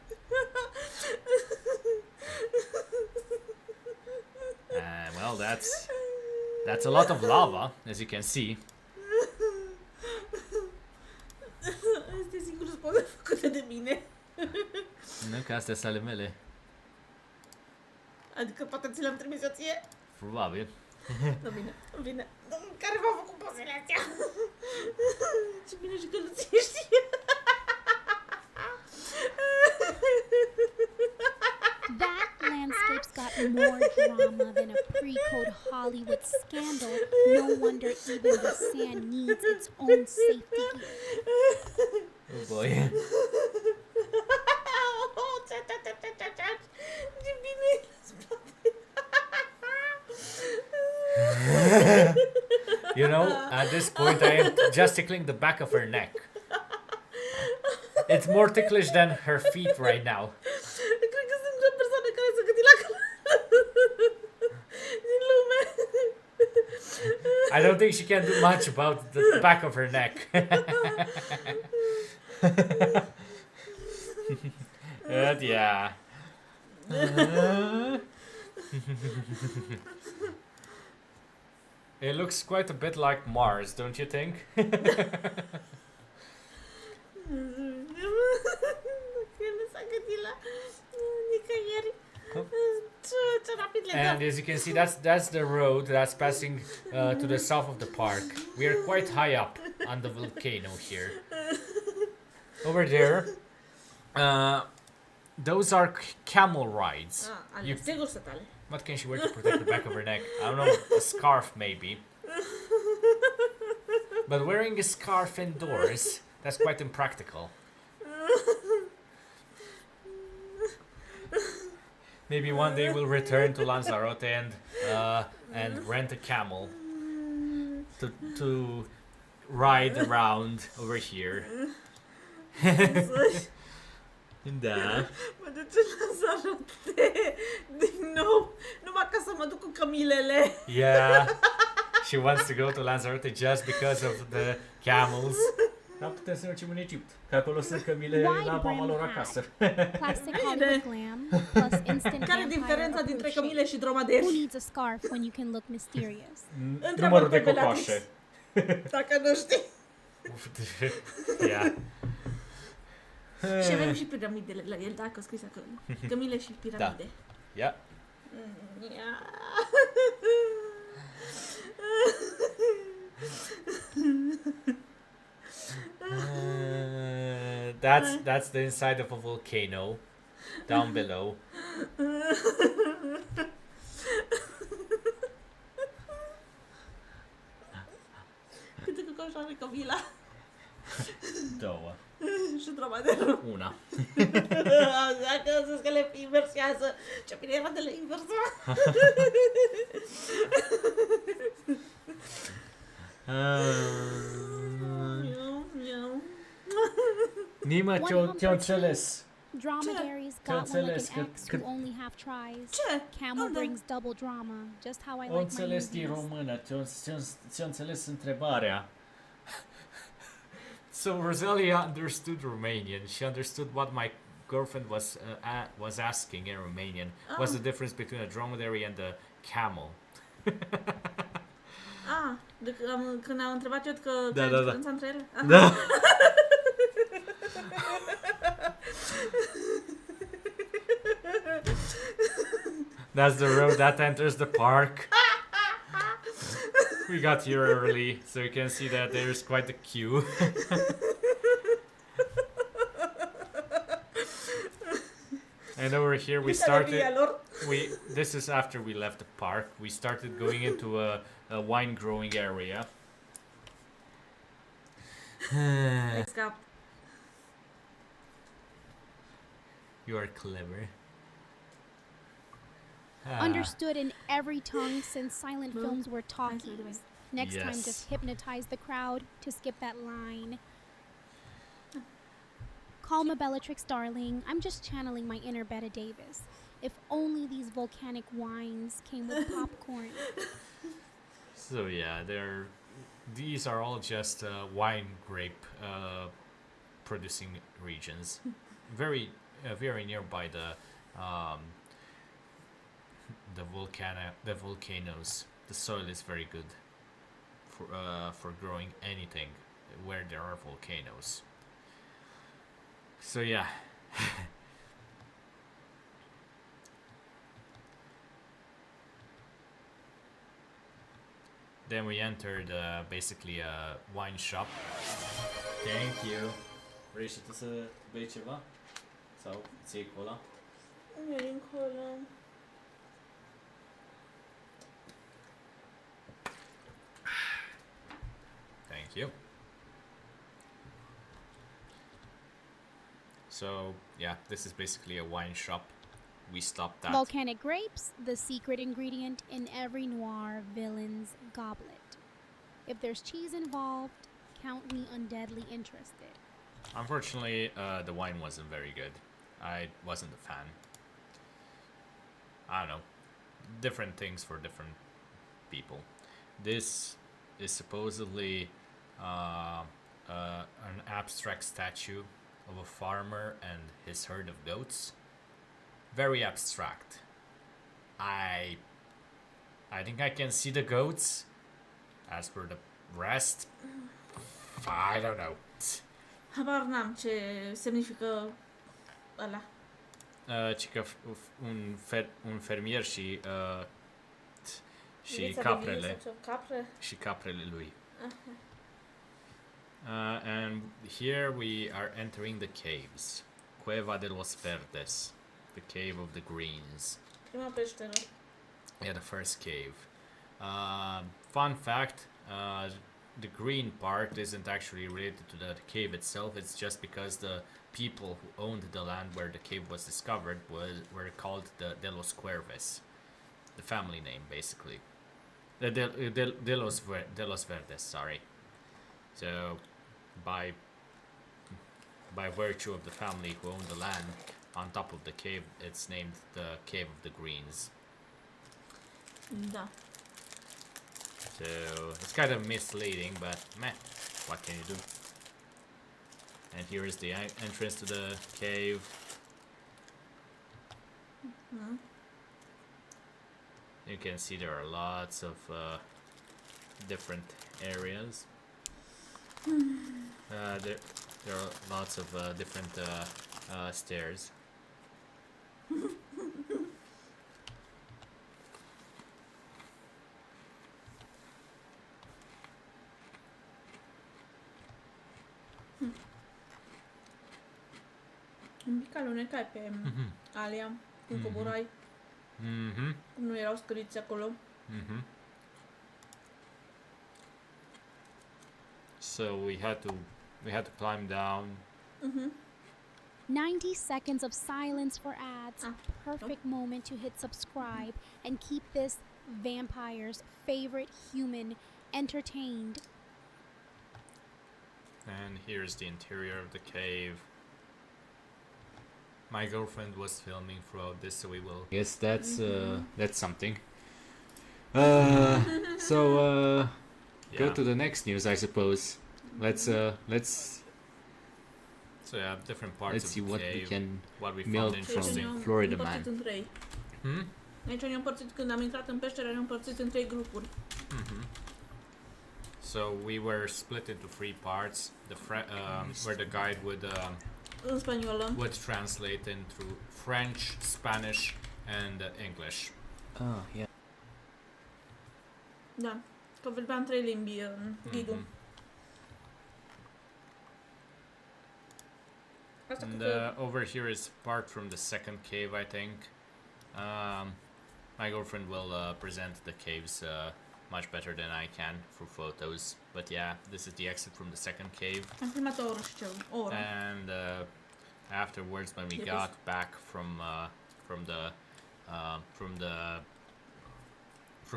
Well, that's a lot of lava, as you can see. Este singurul spot făcută de mine. Nu, că astea sunt ale mele. Adică poate ți le-am trimis eu ție? Probabil. Da, bine, bine. Care v-a făcut pozele astea? Ce bine și căluțești. More drama than a pre-code Hollywood scandal. No wonder even the sand needs its own safety gear. Oh boy. You know, at this point I am just tickling the back of her neck. It's more ticklish than her feet right now. Cred că sunt o persoană care s-a gândit la din lume. I don't think she can do much about the back of her neck. But yeah. It looks quite a bit like Mars, don't you think? Nu s-a gândit la nicăieri. Ce rapid le And dă. as you can see, that's the road that's passing to the south of the park. We are quite high up on the volcano here. Over there, those are camel rides. Ale, sigur sunt ale. What can she wear to protect the back of her neck? I don't know, a scarf maybe. But wearing a scarf indoors, that's quite impractical. Maybe one day we'll return to Lanzarote and rent a camel to ride around over here. Da. Mă duce la Lanzarote din nou, numai ca să mă duc cu cămilele. Yeah. She wants to go to Lanzarote just because of the camels. Dar putem să mergem în Egipt, că acolo sunt cămile la mama lor acasă. Plastic Hollywood glam plus instant Care e diferența vampire dintre approved cămile shape. și dromedari? Who needs a scarf when you can look mysterious? Numărul de cocoașe. Dacă nu știi. Yeah. Și avem și piramidele la el, dacă scris acolo. Cămile și piramide. Yeah. Ia. That's the inside of a volcano down below. Câte cocoașe are cămila? Două. Și dromaderul. Una. Dacă zis că le inversează, ce bine era de le inversa. Nima, ce-o înțeles. Dromedaries got one like an ex who only half tries. Ce? Camel Unde? brings double drama, just how I O like my înțeles din movies. română, ți-o înțeles întrebarea. So Rosalia understood Romanian. She understood what my girlfriend was asking in Romanian. What's the difference between a dromedary and a camel? Când am întrebat eu că Da, care da, e da. diferența între ele? Da. That's the road that enters the park. We got here early, so you can see that there's quite a queue. And over here we started. This is after we left the park. We started going into a wine growing area. Scap. You are clever. Understood in every tongue since silent films were talking. Next time, Yes. just hypnotize the crowd to skip that line. Call me Bellatrix, darling. I'm just channeling my inner Bette Davis. If only these volcanic wines came with popcorn. So yeah, these are all just wine grape producing regions, very nearby the volcanoes. The soil is very good for growing anything where there are volcanoes. So yeah. Then we entered basically a wine shop. Thank you. Vrei și tu să bei ceva? Sau ții cola? E dincolo. Thank you. So, yeah, this is basically a wine shop. We stopped at. Volcanic grapes, the secret ingredient in every noir villain's goblet. If there's cheese involved, count me undeadly interested. Unfortunately, the wine wasn't very good. I wasn't a fan. I don't know. Different things for different people. This is supposedly an abstract statue of a farmer and his herd of goats. Very abstract. I think I can see the goats. As for the rest, I don't know. Habar n-am ce semnifică ăla. Ci că un fermier și Vița de vie caprele sau ce? Capre? și caprele lui. And here we are entering the caves. Cueva de los Verdes, the cave of the greens. Prima peșteră. Yeah, the first cave. Fun fact, the green part isn't actually related to the cave itself. It's just because the people who owned the land where the cave was discovered were called the De los Cuerves, the family name basically. De los Verdes, sorry. So, by virtue of the family who owned the land on top of the cave, it's named the Cave of the Greens. Da. So it's kind of misleading, but meh, what can you do? And here is the entrance to the cave. You can see there are lots of different areas. There are lots of different stairs. 'Un pic alunecai pe alea, când coborai, cum nu erau scăriți acolo. So we had to climb down. 90 seconds of silence for ads. Perfect moment to hit subscribe and keep this vampire's favorite human entertained. And here's the interior of the cave. My girlfriend was filming throughout this, so we will. Yes, that's something. Go to the next news, I suppose. Let's. So yeah, different parts Let's of see the what cave. we can What we milk found from interesting. Florida împărțit Man. în 3. Hmm? Aici ne-am împărțit, când am intrat în peșteră, ne-am împărțit în 3 grupuri. So we were split into 3 parts. Where the guide În spaniolă. would translate into French, Spanish, and English. Oh, yeah. Da. Că vorbea în 3 limbi ghidul. Asta And cu că... over here is part from the second cave, I think. My girlfriend will present the caves much better than I can through photos. But yeah, this is the exit from the second cave. Am filmat o oră și ceva. O oră. And afterwards, when we got back from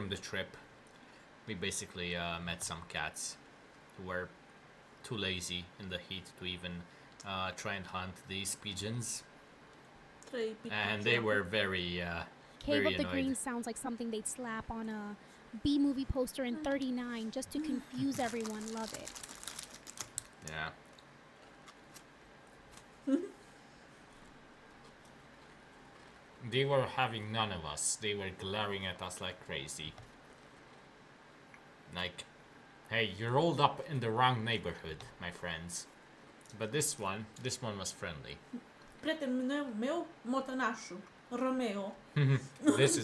the trip, we basically met some cats who were too lazy in the heat to even try and hunt these pigeons, 3 pic. and they were very Cave very of the annoyed. Green sounds like something they'd slap on a B-movie poster in 39 just to confuse everyone. Love it. Yeah. They were having none of us. They were glaring at us like crazy. Like, hey, you rolled up in the wrong neighborhood, my friends. But this one was friendly. Prietenul meu, motănașul, Romeo. This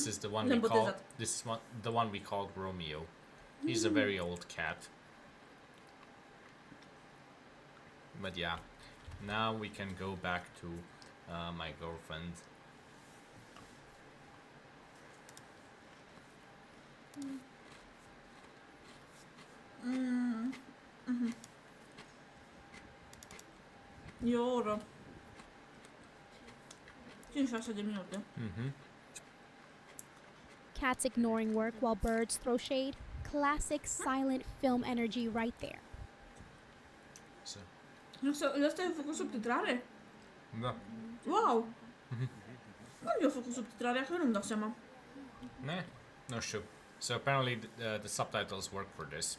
is the one we Le-am call botezat. the one we called Romeo. He's a very old cat. But yeah, now we can go back to my girlfriend. E o oră. 5-6 de minute. Cats ignoring work while birds throw shade. Classic silent film energy right there. So, Ăsta e făcut subtitrare? da. Wow! Cum i-a făcut subtitrarea? Că eu nu-mi dau seama. Ne, nu știu. So apparently the subtitles work for this.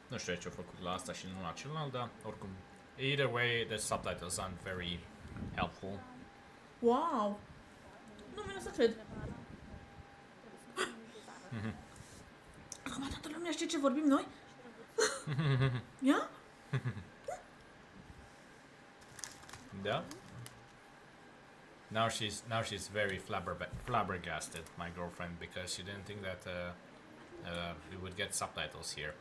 Nu știu ce au făcut la asta și nu la celălalt, dar oricum. Either way, the subtitles aren't very helpful. Wow! Nu vine să cred. Acum toată lumea știe ce vorbim noi? Ia? Yeah. Now she's very flabbergasted, my girlfriend, because she didn't think that we would get subtitles here.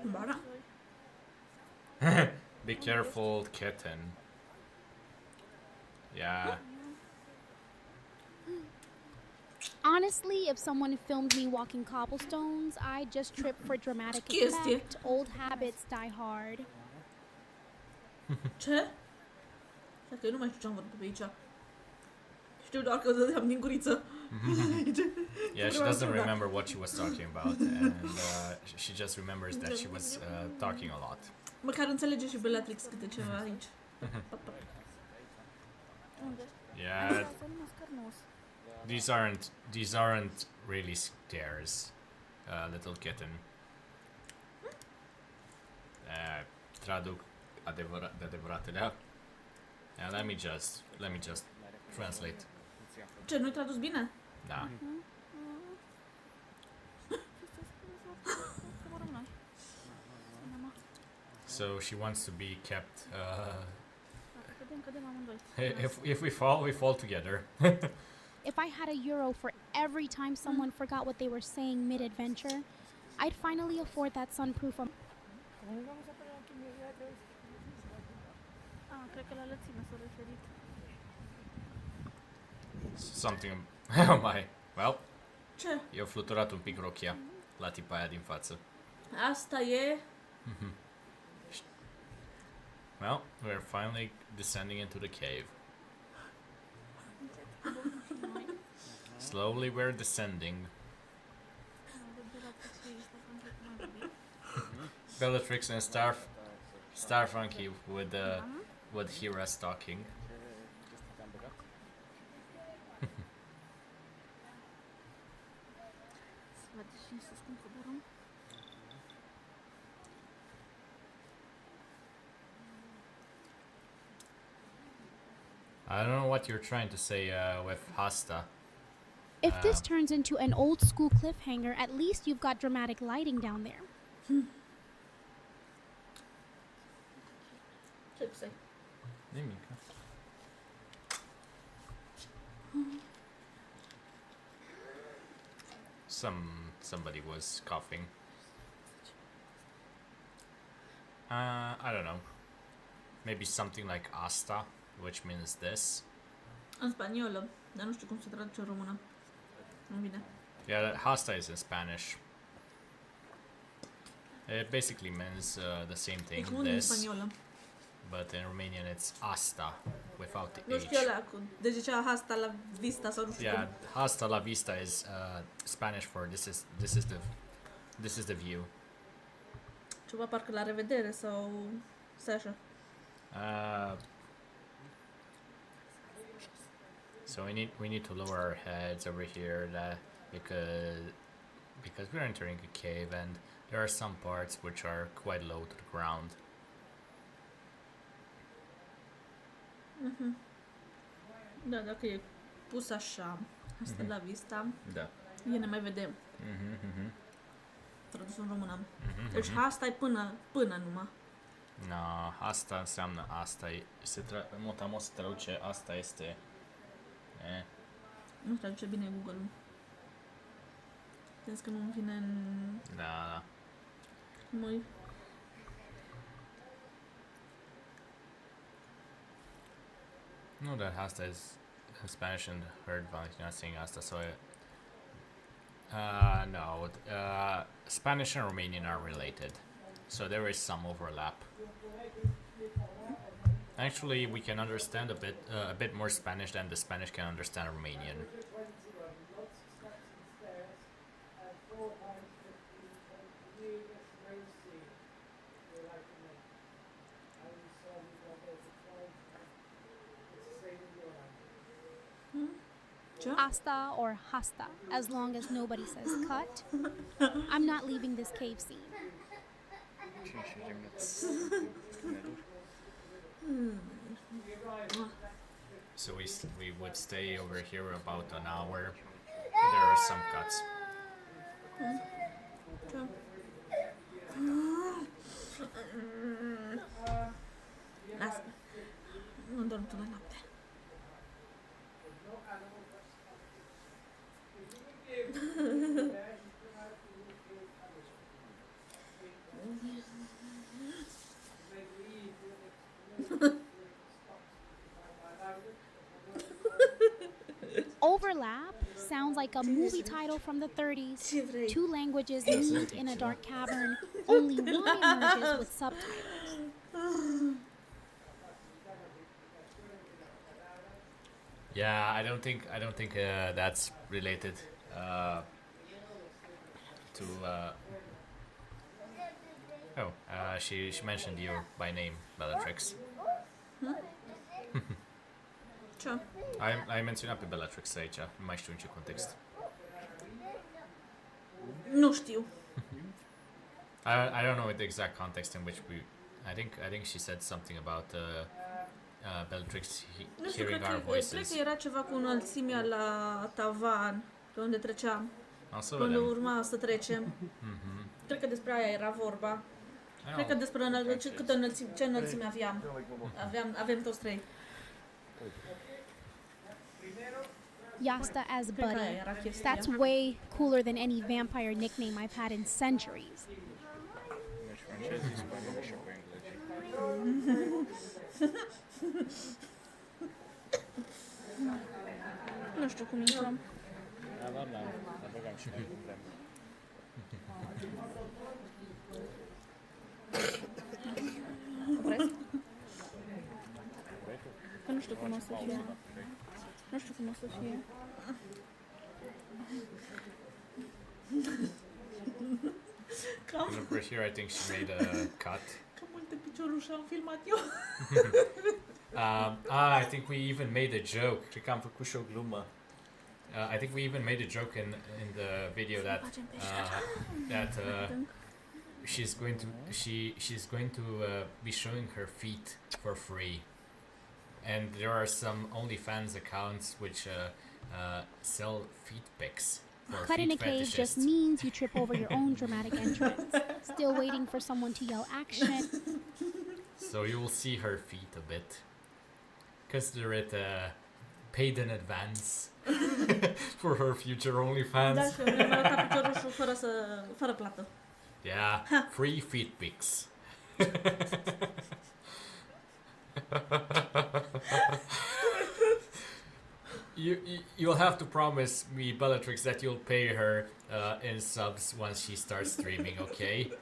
Ba da. Be careful, kitten. Yeah. Honestly, if someone filmed me walking cobblestones, I'd just trip for dramatic Chestie. effect. Old habits die hard. Ce? Dacă eu nu mai știu ce am vorbit pe aici. Știu doar că dădeam din guriță. Yeah, she doesn't remember what she was talking about, and she just remembers that she was talking a lot. Măcar înțelege și Bellatrix câte ceva aici. Yeah, these aren't really stairs, little kitten. Traduc adevăratele. Yeah, let me just translate. Ce, nu-i tradus bine? Da. So she wants to be kept. If we fall together. If I had €1 for every time someone forgot what they were saying mid-adventure, I'd finally afford that sunproof. Cred că la lățime s-a referit. Something. Oh my. Well, Ce? i-a fluturat un pic rochia la tipa aia din față. Asta e... Well, we're finally descending into the cave. Slowly we're descending. Bellatrix and Starfunky would hear us talking. I don't know what you're trying to say with Hasta. If this turns into an old school cliffhanger, at least you've got dramatic lighting down there. Ce să Nimic. Somebody was coughing. I don't know. Maybe something like asta, which means this. În spaniolă, dar nu știu cum se traduce în română. Nu vine. Yeah, hasta is in Spanish. It basically means the same E thing, cum în this, spaniolă. but in Romanian it's asta without the Nu H. știu ăla cu... Deci zicea hasta la vista sau nu știu Yeah, cum. hasta la vista is Spanish for this is the view. Ceva parcă la revedere sau... Stai așa. So we need to lower our heads over here because we're entering a cave and there are some parts which are quite low to the ground. Da, dacă e pus așa, asta la vista, Da. e ne mai vedem. Tradus în română. Deci asta e până numai. No, asta înseamnă asta. Motamo se traduce asta este. Nu traduce bine Google-ul. Sens că nu vine în... Da. Noi. No, that hasta is in Spanish and heard not saying hasta, so no. Spanish and Romanian are related, so there is some overlap. Actually, we can understand a bit more Spanish than the Spanish can understand Romanian. Ce? Hasta or hasta, as long as nobody says cut. I'm not leaving this cave scene. So we would stay over here about an hour. There are some cuts. Ce? Lasă. Nu dorm până noapte. Overlap sounds like a movie title from the 30s. Ce vrei? Two languages meet in a dark cavern. Only one emerges with subtitles. Yeah, I don't think that's related to. She mentioned you by name, Bellatrix. Ce? Ai menționat pe Bellatrix aici, nu mai știu în ce context. Nu știu. I don't know the exact context in which we. I think she said something about Bellatrix Nu știu, hearing cred our că voices. era ceva cu înălțimea la tavan, pe unde treceam, O să pe unde vedem. urma să trecem. Cred că despre aia era vorba. Cred că despre ce înălțime aveam toți trei. Yasta as Cred că aia Buddy. era chestia. That's way cooler than any vampire nickname I've had in centuries. Deci francezii, spaniolii și cu englezii. Nu știu cum intrăm. Da, băgam și noi cum vrem. Opresc? Că nu știu cum o să fie. Nu știu cum o să fie. Over here, I think she made a cut. Că multe piciorușe am filmat eu. I think we even made a joke. Cred că am făcut și o glumă. I think we even made a joke in the video that she's going to be showing her feet for free, and there are some OnlyFans accounts which sell feet pics. Cut in a cave just means you trip over your own dramatic entrance. Still waiting for someone to yell action. So you will see her feet a bit. Consider it paid in advance for her future OnlyFans. Da, și mi-am arătat piciorușul fără plată. Yeah, free feet pics. You'll have to promise me, Bellatrix, that you'll pay her in subs once she starts streaming, okay?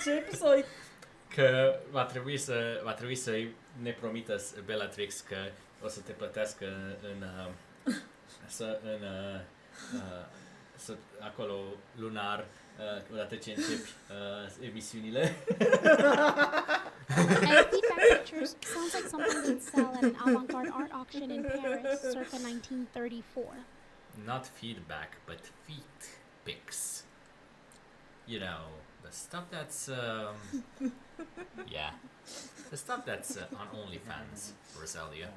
Ce soi? Că va trebui să ne promită Bellatrix că o să te plătească acolo lunar odată ce începi emisiunile. And feedback pictures sounds like something they'd sell at an avant-garde art auction in Paris circa 1934. Not feedback, but feet pics. You know, the stuff that's yeah, the stuff that's on OnlyFans, Rosalia.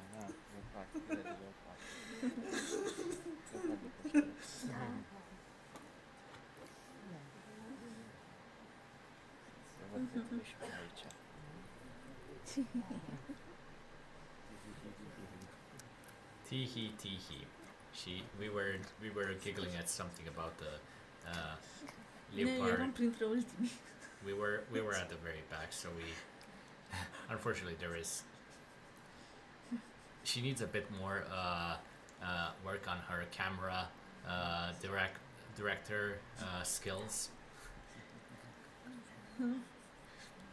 Teehee. We were giggling at something about the leopard. Eram printre ultimii. We were at the very back, so we unfortunately she needs a bit more work on her camera director skills.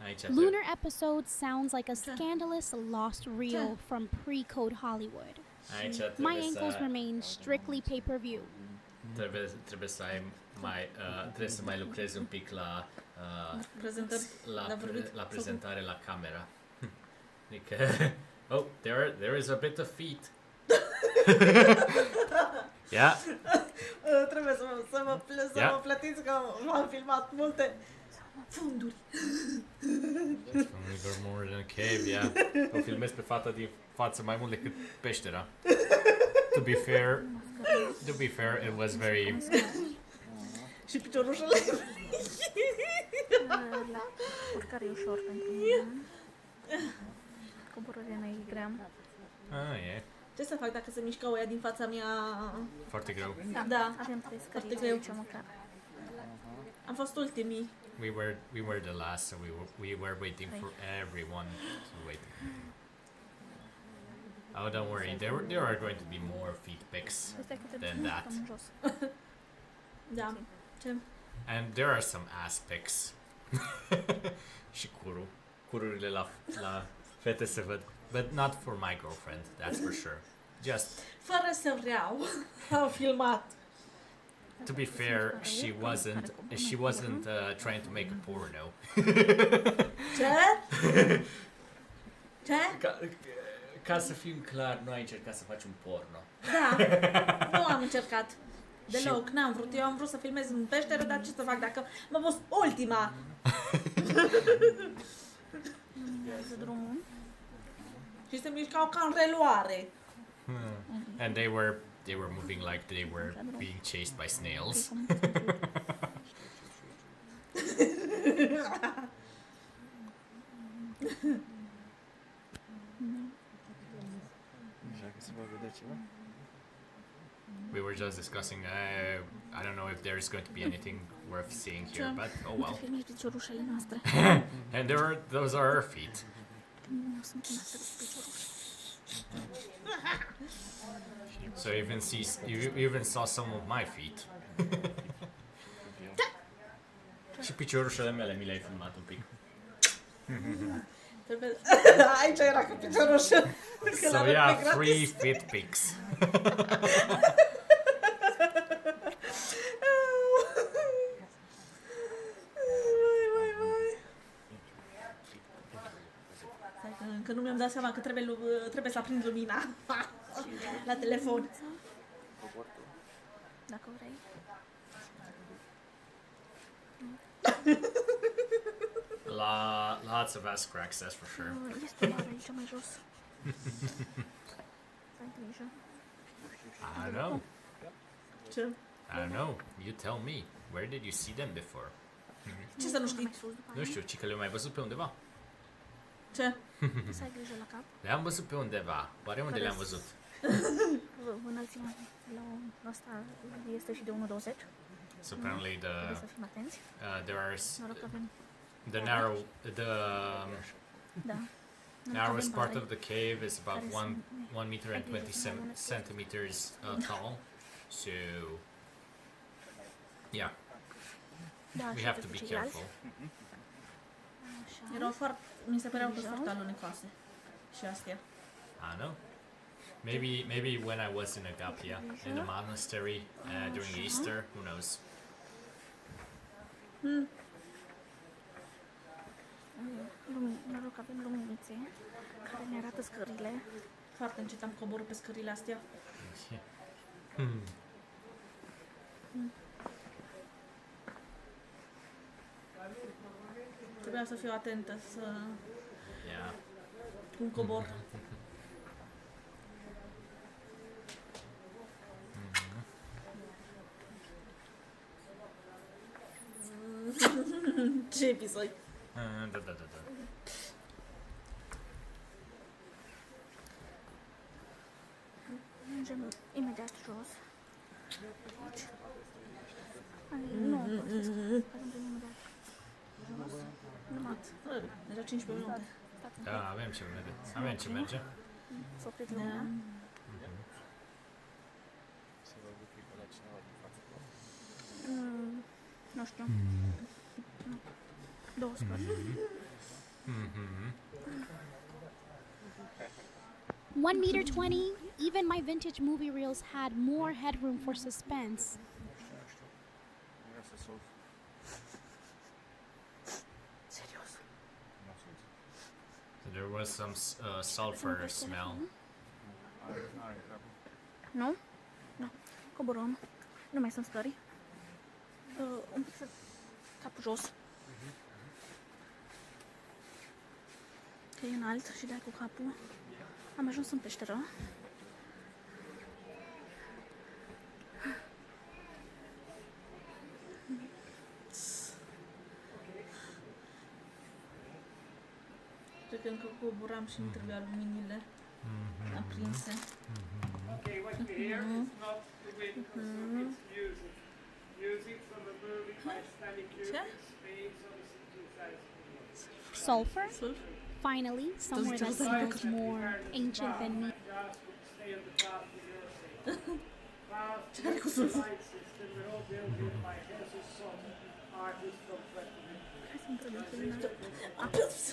Aici Lunar episode sounds like a scandalous lost reel from pre-code Hollywood. Aici My trebuie ankles să remain strictly pay-per-view. trebuie să ai mai trebuie să mai lucrezi un pic la Prezentări. la, vorbit? la prezentare la camera. Adică oh, there is a bit of feet. Yeah. Trebuie să mă plătiți că m-am filmat multe funduri. Only more than a cave, yeah. O filmez pe fata din față mai mult decât peștera. To be fair, it was very... Și piciorușele. La urcare e ușor pentru mine. Coborârea mai grea. e. Ce să fac dacă se mișcă oia din fața mea? Foarte greu. Da, Avem 3 Foarte scărițe greu. aici măcar. am fost ultimii. We were the last, so we were waiting for everyone to wait. Oh, don't worry. There are going to be more feet pics, Stai că te Then duci that. în jos. Da. Ce? and there are some ass pics. Și cururile la fete se văd, but not for my girlfriend. That's for sure. Just Fără să vreau. Am filmat. to be fair, she wasn't trying to make a porno. Ce? Ce? Ca să fim clar, nu ai încercat să faci un porno. Da. Nu am încercat. Deloc, n-am vrut. Eu am vrut să filmez în peșteră, dar ce să fac dacă m-am fost ultima? Luminează drumul. Și se mișcau ca în reluare. And they were moving like they were being chased by snails. Așa că se va vedea ceva. We were just discussing. I don't know if there's going to be anything worth seeing here, but oh well. Filmezi piciorușele noastre. And those are our feet. Nu sunt noastre cu piciorușe. So you even saw some of my feet. Și piciorușele mele mi le-ai filmat un pic. Trebuie... Aici era cu piciorușă. So yeah, free fit pics. Că nu mi-am dat seama că trebuie să aprind lumina la telefon. Dacă vrei. Lots of ass cracks, that's for sure. Este mare aici mai jos. Să ai grijă. I don't know. Ce? I don't know. You tell me. Where did you see them before? Ce să nu știi? Mai sus după Nu aia. știu, ci că le-am mai văzut pe undeva. Ce? Să ai grijă la cap. Le-am văzut pe undeva. Oare unde le-am văzut? Înălțimea la asta este și de 1,20. So apparently Trebuie să fim atenți. there are Noroc că avem... the Da. narrowest part of the cave is about Care sunt- 1 meter and 20 centimeters tall. So yeah, Da, we și have to pentru be ceilalți. careful. Așa. Erau foarte... Mi se păreau că sunt foarte alunecoase. Și astea. I know. Maybe when I was in Agapia in the monastery during Easter, who knows? Noroc că avem luminițe care ne arată scările. Foarte încet am coborât pe scările astea. Trebuia să fiu atentă să... Yeah. cum cobor. Ce episod? Da. Mergem imediat jos. Aici. Nu, ajungem imediat jos. Numai Deja 15 minute. stați Da, avem ce merge. Avem ce merge. să opriți lumina. Se va vedea pe la cineva din față. Nu știu. Două scoate. 1 meter 20, even my vintage movie reels had more headroom for suspense. Vreau să sulf. Serios. Nu sulf. So there was some sulfur smell. Are treabă. Nu? Nu. Coborăm. Nu mai sunt stări. Un pic să capul jos. Că e înalt și dai cu capul. Am ajuns în peșteră. Cred că încă coboram și nu trebuia luminile aprinse. Okay, what we hear is not the wind, it's music. Music from a movie by Stanley Kubrick, Spain, some 2000. Sulfur? Sulf? Finally, somewhere that smells more ancient than me. Just stay on the path with your sake. Path Ce are cu sulful? light system, we're all built here by Jesus Son, artist from Fletcher. Hai să intrăm în lumină.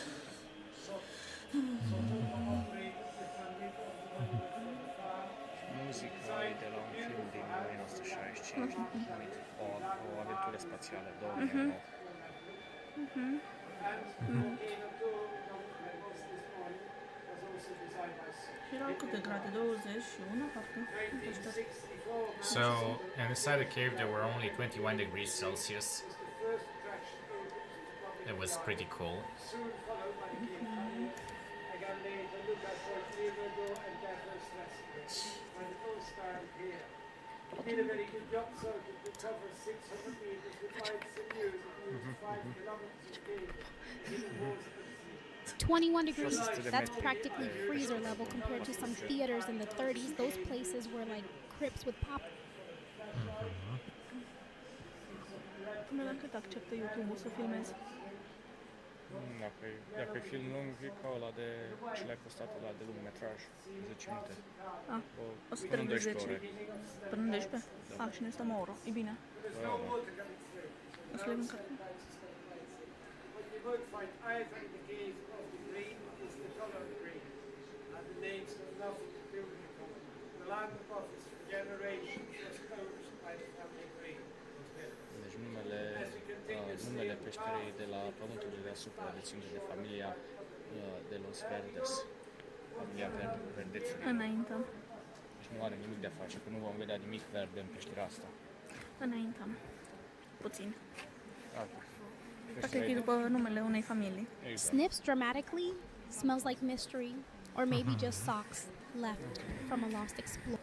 Muzica e de la un film din 1965 numit o aventură spațială 2009. Erau câte grade? 21, parcă? So inside the cave there were only 21 degrees Celsius. It was pretty cool. Soon followed by the king. Again, later, look at what Liverdo and Devil's Rest. When the full started here. Did a very good job, so to cover 600 meters with lights and music, used 5 kilometers of cave. Hidden walls of the sea. 21 degrees, that's practically freezer level compared to some theaters in the 30s. Those places were like crypts with pop. Până la cât acceptă YouTube-ul să filmezi? Dacă e film lung, e ca ăla de ce l-ai postat ăla de lungmetraj, 10 minute. Ah, O, o să până în trebuie 12 10. ore. Până în 12? Ah, și noi stăm o oră. E bine. O să le încărcăm. But you would find either in the case of the green is the color of the green. And the names have nothing to do with the color. The land above is for generations was coached by the family green. Deci numele peșterei de la pământul de deasupra deținut de familia de los Verdes, familia verdețului. Înaintăm. Deci nu are nimic de a face, că nu vom vedea nimic verde în peștera asta. Înaintăm. Puțin. Deci Practic e după numele unei familii. exact. Sniffs dramatically, smells like mystery, or maybe just socks left from a lost explorer.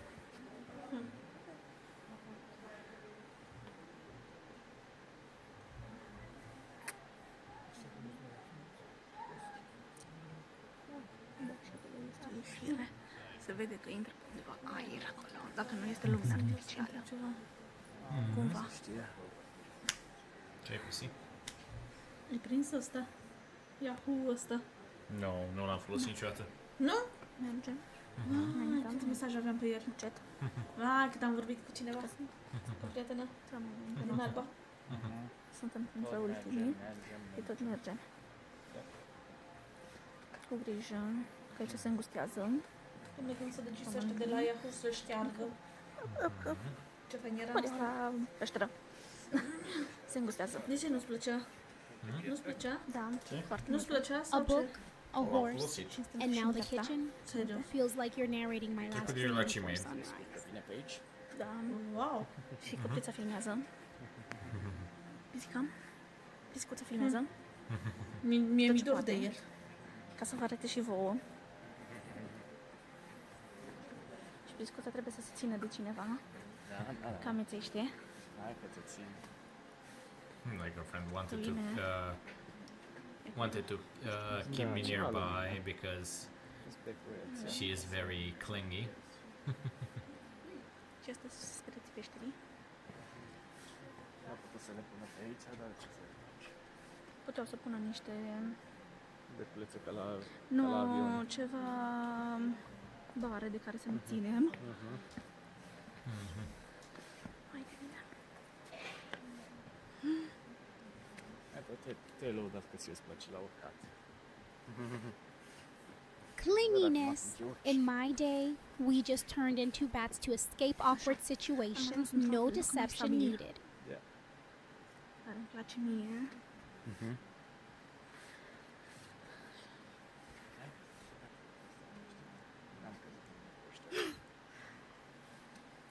Se vede că intră undeva aer acolo, dacă nu este lumină artificială. Cumva. Ce ai pusit? E prins ăsta? Yahoo ăsta? No, nu l-am folosit niciodată. Nu? Mergem. Ah, câte mesaje aveam pe el. Încet. Cât am vorbit cu cineva. Cu o prietenă. Din Alba. Suntem printre ultimii. Și tot mergem. Cu grijă, că aici se îngustează. Până când se decisește de la Yahoo să șteargă. Ce fain era Mă, de asta? la peșteră. Se îngustează. De ce nu-ți plăcea? Nu-ți plăcea? Da, foarte Nu-ți mult. plăcea A sau ce? book, a horse, and now the kitchen. Serios? Feels like you're narrating my last cu dream la ce before mai- sunrise. Vine pe aici. Da, Wow! și căprița filmează. Pisica. Piscuța filmează. Mie Tot mi ce dor poate. de el. Ca să vă arate și vouă. Și piscuța trebuie să se țină de cineva. Da. Ca amețește. Hai că te țin. My girlfriend wanted to Bine. keep me nearby because Respectul she is very clingy. Și asta să spereți peșterii. a putut să le pună pe aici, dar ce să faci? Puteau să pună niște... Beculețe ca la Nu, avion. ceva bare de care să ne ținem. Hai de mine. te lăudat că ți-o place la urcat. Clinginess. In my day, we just turned into bats to escape awkward situations. No deception needed. Care îmi place mie.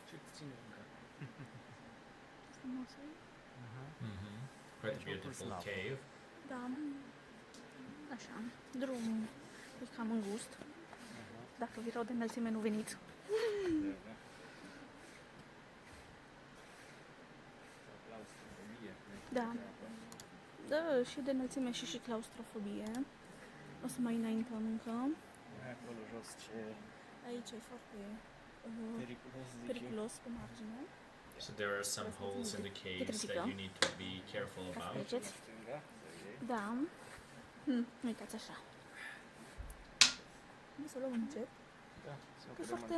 Ce ține încă? Frumos e. Quite a beautiful cave. Da. Așa. Drumul e cam îngust. Dacă vi rău de înălțime, nu veniți. Da. Da, și de înălțime și claustrofobie. O să mai înaintăm încă. Acolo jos ce Aici e foarte periculos, zice. periculos pe margine. So there are some holes in the caves that you need to be careful Ca să about. treceți. Stânga, să iei. Da. Uitați așa. Să o luăm încet. Da, să E oprim foarte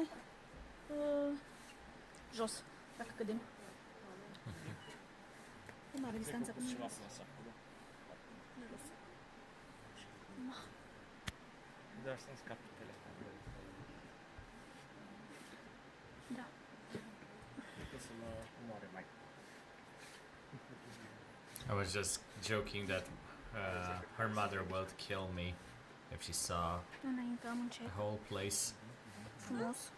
jos, dacă cădem. E mare distanța cu și mine. lasă acolo. Jos. Dar să-mi scape telefonul. Da. O să mă omoare mai. I was just joking that her mother will kill me if she saw Înaintăm încet, the whole place. frumos.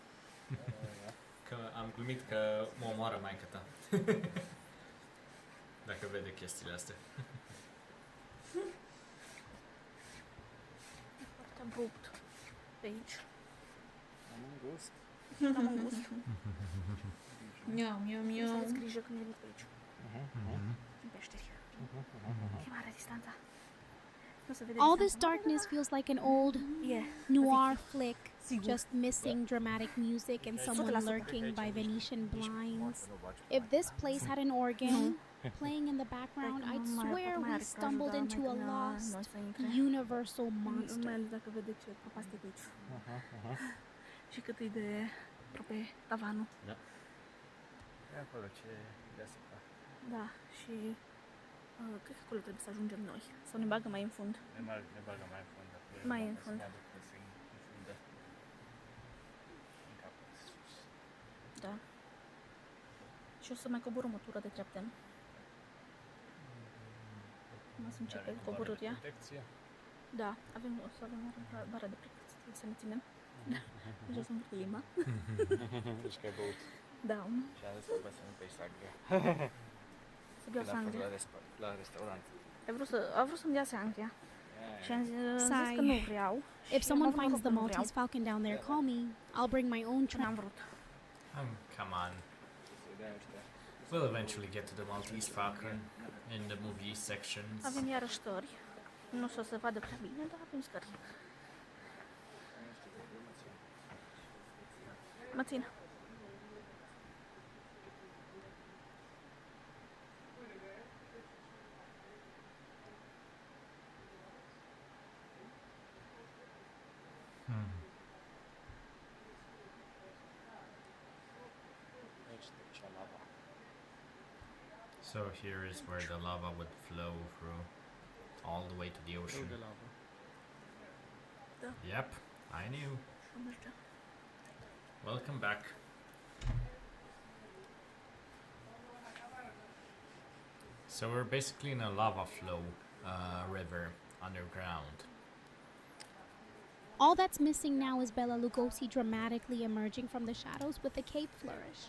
Că am glumit că mă omoară maică ta. Dacă vede chestiile astea. E foarte abrupt pe aici. Am un gust. Am un gust. Miau, miau, Să miau. aveți grijă când veniți pe aici. În peșteri. E mare distanța. Nu se vede All this distanța. darkness feels like an old E. noir flick, Sigur. just missing dramatic music and someone lurking by Venetian blinds. If this place had an organ playing in the background, I'd swear we stumbled into a lost universal Mai monster. ales dacă vedeți prăpastie de aici. Și cât e de aproape tavanul. E acolo ce deasupra. Da, și cred că acolo trebuie să ajungem noi. Sau ne bagă mai în fund. Ne bagă mai în fund. Mai în fund. Să mă duc să infundă. În capăt sus. Da. Și o să mai coborâm o tură de trepte. Mă să începe coborârea. Protecție. Da, o să avem o bară de protecție să ne ținem. Deci o să-mi duc limba. Deci că ai băut. Da. Și a zis că să nu bei sangria. Să beau Când a fost sangria. la restaurant. A vrut să-mi dea sangria. Și am zis Sigh. că nu vreau. If Și someone am avut finds noroc the că nu vreau. Maltese Falcon down there, call me. I'll bring my own Și n-am trap. vrut. Come on. Să dea ăștia. We'll eventually get to the Maltese Falcon in the movie sections. Avem iarăși stări. Nu o să se vadă prea bine, dar avem stări. Mă țin. Aici trecea lava. So here is where the lava would flow through all the way to the Râu ocean. de lavă. Yep, I knew. Și merge. Welcome back. So we're basically in a lava flow river underground. All that's missing now is Bela Lugosi dramatically emerging from the shadows with the cape flourish.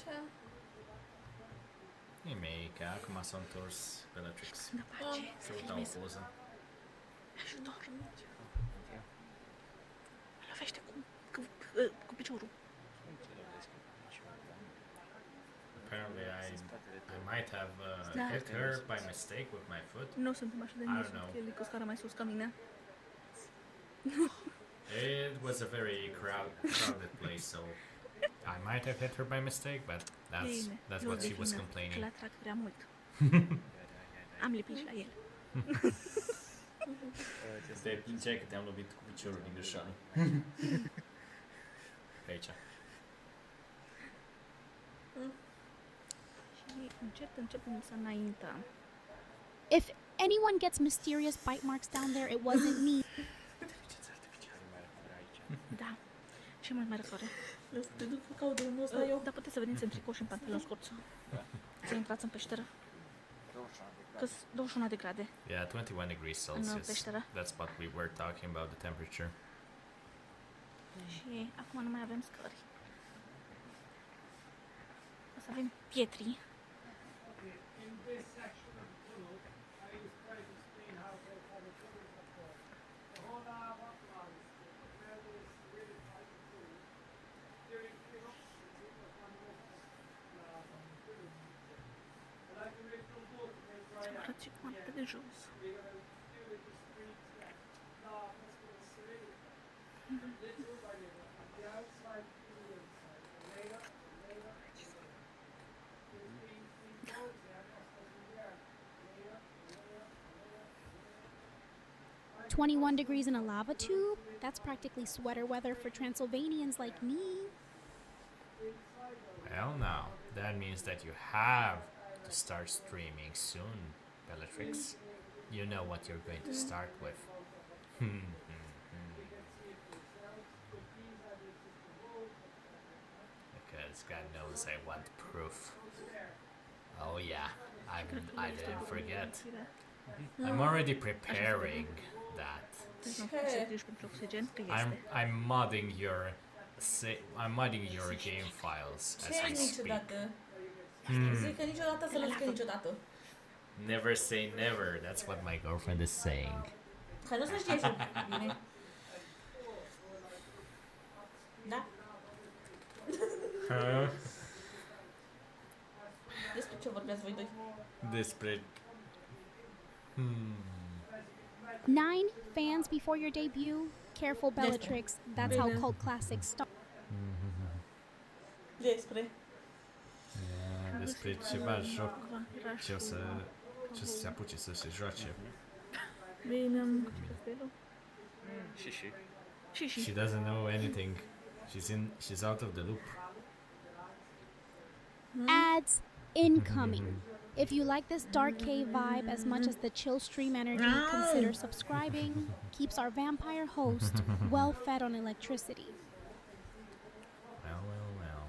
Ce? Nimic, acum s-a întors Bellatrix. Dă pace, să Să dau o filmez. poză. Ajutor. Lovește cu piciorul. Cum ți le vezi cu piciorul? Apparently I Spatele I tău. might have Da. hit her by mistake with my foot. Nu suntem așa de I don't mici, know. că el e cu scara mai sus ca mine. It was a very crowded place, so I might have hit her by mistake, but Bine, that's eu what she was devină, Că complaining. l-atrag prea mult. Am lipit și la el. Te plângeai că te-am lovit cu piciorul din greșeală. Pe aici. Începem să înaintăm. If anyone gets mysterious bite marks down there, it wasn't me. Da. Ce mai răcoare? Să te duc să caut unul ăsta eu. Dar puteți să veniți în tricou și în pantaloni scurți. Să intrați în peșteră. Că-s 21 de grade. Yeah, 21 degrees Celsius. peșteră. That's what we were talking about, the temperature. Și acum nu mai avem scări. O să avem pietri. In this section of the tunnel, I was trying to explain how to have a tunnel before. The whole what was now there's really tight tunnel. During eruption, it was one of the most and I can make some boat to make dry out. Arăt și cum arată de jos. We're gonna do it the streets there. No, that's gonna stay. Little by little, on the outside to the inside. And later, there's been boats there, that's what we are. Later. 21 degrees in a lava tube? That's practically sweater weather for Transylvanians like me. Well, now, that means that you have to start streaming soon, Bellatrix. You know what you're going to start with. Because God knows I want proof. Oh yeah, I didn't forget. I'm already preparing that. Nu poți să treci pentru oxigen, că este. I'm modding your game files as Ce we speak. niciodată? Zic că niciodată să lăscă niciodată. Never say never. That's what my girlfriend is saying. Hai, nu să știe ce bine. Da? Despre ce vorbeați voi doi? Despre 9 fans before your debut? Careful, Bellatrix. That's how Bine. cult classics start. Despre. despre ceva joc ce o să se apuce să se joace. Bine. Și. She doesn't know anything. She's out of the loop. Ads incoming. If you like this dark cave vibe as much as the chill stream energy, consider subscribing. Keeps our vampire host well fed on electricity. Well.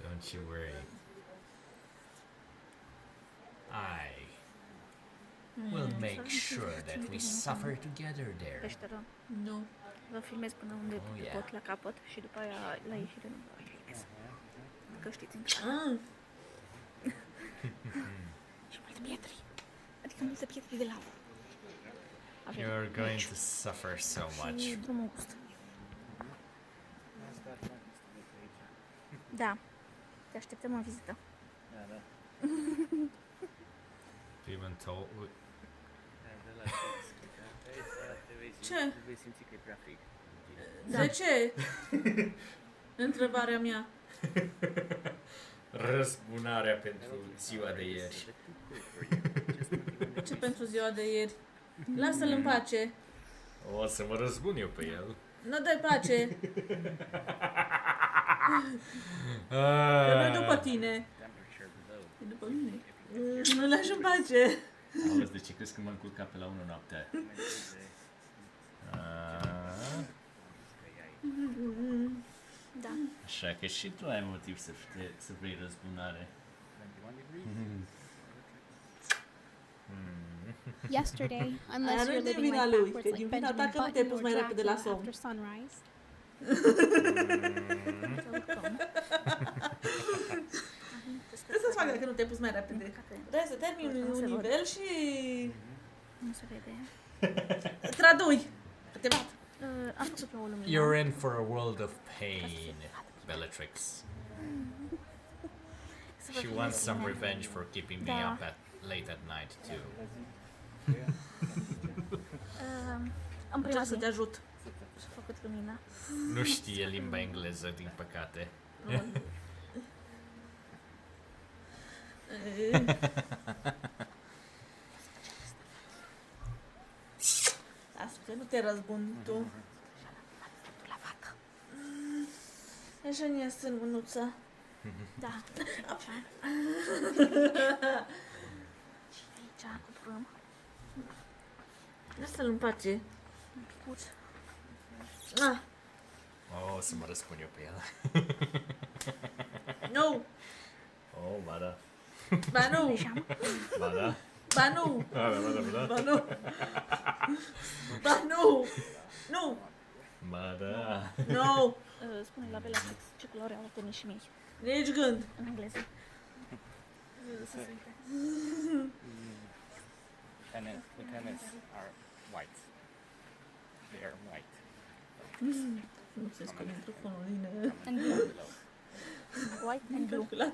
Don't you worry. I will make sure that we suffer together there. Peșteră. Nu. Vă filmez până unde yeah. pot la capăt și după aia la ieșire nu vă filmez. Că știți intrare. Ah, Și multe pietri. Adică multe pietri de lavă. Avem You're going meciul to suffer so much. și drumul gust. Da. Te așteptăm în vizită. Even told. ce? Vei simți că e prea frig. De ce? Întrebarea mea. Răzbunarea pentru ziua de ieri. Ce pentru ziua de ieri? Lasă-l în pace. O să mă răzbun eu pe el. Nu dai pace. Că nu e după tine. E după mine. Nu lași în pace. Auzi, de ce crezi că m-am culcat pe la 1 noaptea? Da. Așa că și tu ai motiv să vrei răzbunare. Yesterday, unless Aia you're nu-i din living vina like lui, backwards că e like din vina ta Benjamin că nu te-ai Button pus or mai repede la Dracula somn. after sunrise. Ce să-ți fac dacă nu te-ai pus mai repede? Vrei să termini un nivel și... Nu se vede. Tradui. Că te bat. Am făcut o lumină. You're in for a world of pain, Bellatrix. She wants some revenge for keeping me Da. up late at night too. În prima Încerc zi să te ajut. și-a făcut lumina. Nu știe limba engleză, din păcate. Lasă că nu te răzbuni tu. La fată. Așa ne-a în mânuța. Da. Aici. Aici coborâm. Lasă-l în pace. Un picuț. Ah, O să mă răspund eu pe el. nu! Oh, ba da. Ba nu! Ieșeam. Ba da. Ba nu! Ba da, ba da, ba da. Ba nu! Ba nu! Nu! Ba da. Nu! Spune la Bela Fix ce culoare au tenișii mei. Nici gând. În engleză. Să se uite. The tennis are white. They are white. Nu se scrie microfonul din... And blue. White and blue. calculat.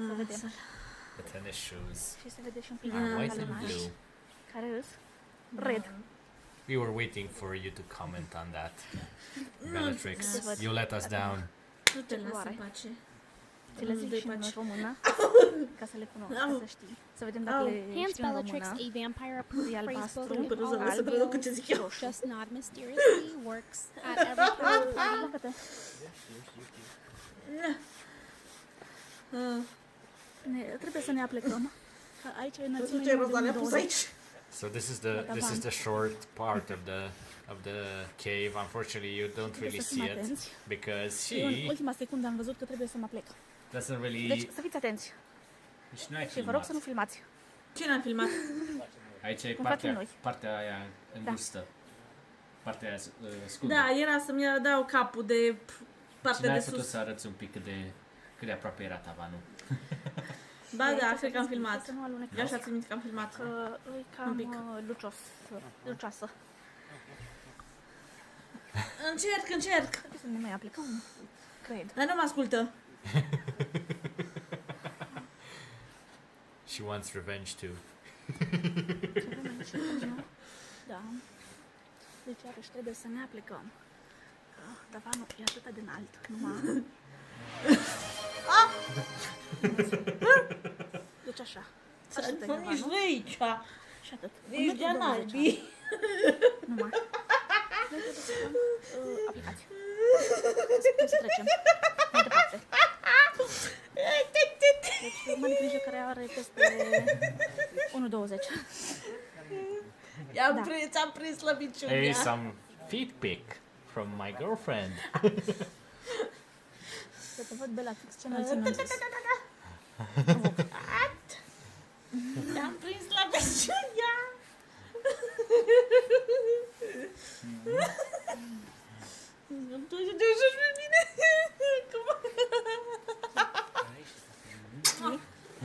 Să vedem. The tennis shoes Și se vede și un pic are white and calonaș. blue. Care îs red. We were waiting for you to comment on that. Bellatrix, you let us down. Nu te las în pace. Ți le Nu zic dai și în pace. română, ca să le cunosc, ca să știi. Să vedem dacă le Hands știu în Bellatrix, română. a vampire approved E Facebook albastru, and Pero all să alb, traduc ce zic eu. just nod mysteriously works at every party. Pleacă-te. Trebuie să ne aplecăm. Că aici e înălțimea Ce roza le-a numai pus de aici? So this is the short part of the cave. Unfortunately, you don't really Trebuie să fim see it atenți. because Eu în she ultima secundă am văzut că trebuie să mă plec. doesn't really. Deci să fiți atenți Deci n-ai și vă rog să nu filmați. Cine a filmat? Aici e Cum facem noi. partea aia îngustă. Partea aia scundă. Da, era să-mi dau capul de Și partea n-ai de putut sus. să arăți un pic cât de aproape era tavanul. Ba da, cred că am filmat. Să nu alunecăm. Eu așa țin minte că am filmat. Că e Un cam pic. lucioasă. Încerc. Trebuie să ne mai aplicăm, cred. Dar nu mă ascultă. She wants revenge too. Da. Deci iarăși trebuie să ne aplicăm. Că tavanul e atât de înalt. Numai... Deci așa. Așa Să e nu nici tavanul. nu aici. Și atât. Nici de-a 1,20 m. naibii. Numai. Noi trebuie să fim aplicați. Cum să trecem? Mai departe. Deci, mă grijă care are peste 1,20 m. I-am prins, am prins slăbiciunea. Hey, some feet pic from my girlfriend. Să te văd, Bela, fix ce înălțime am zis. I-am prins slăbiciunea. Tu ești de jos pe mine.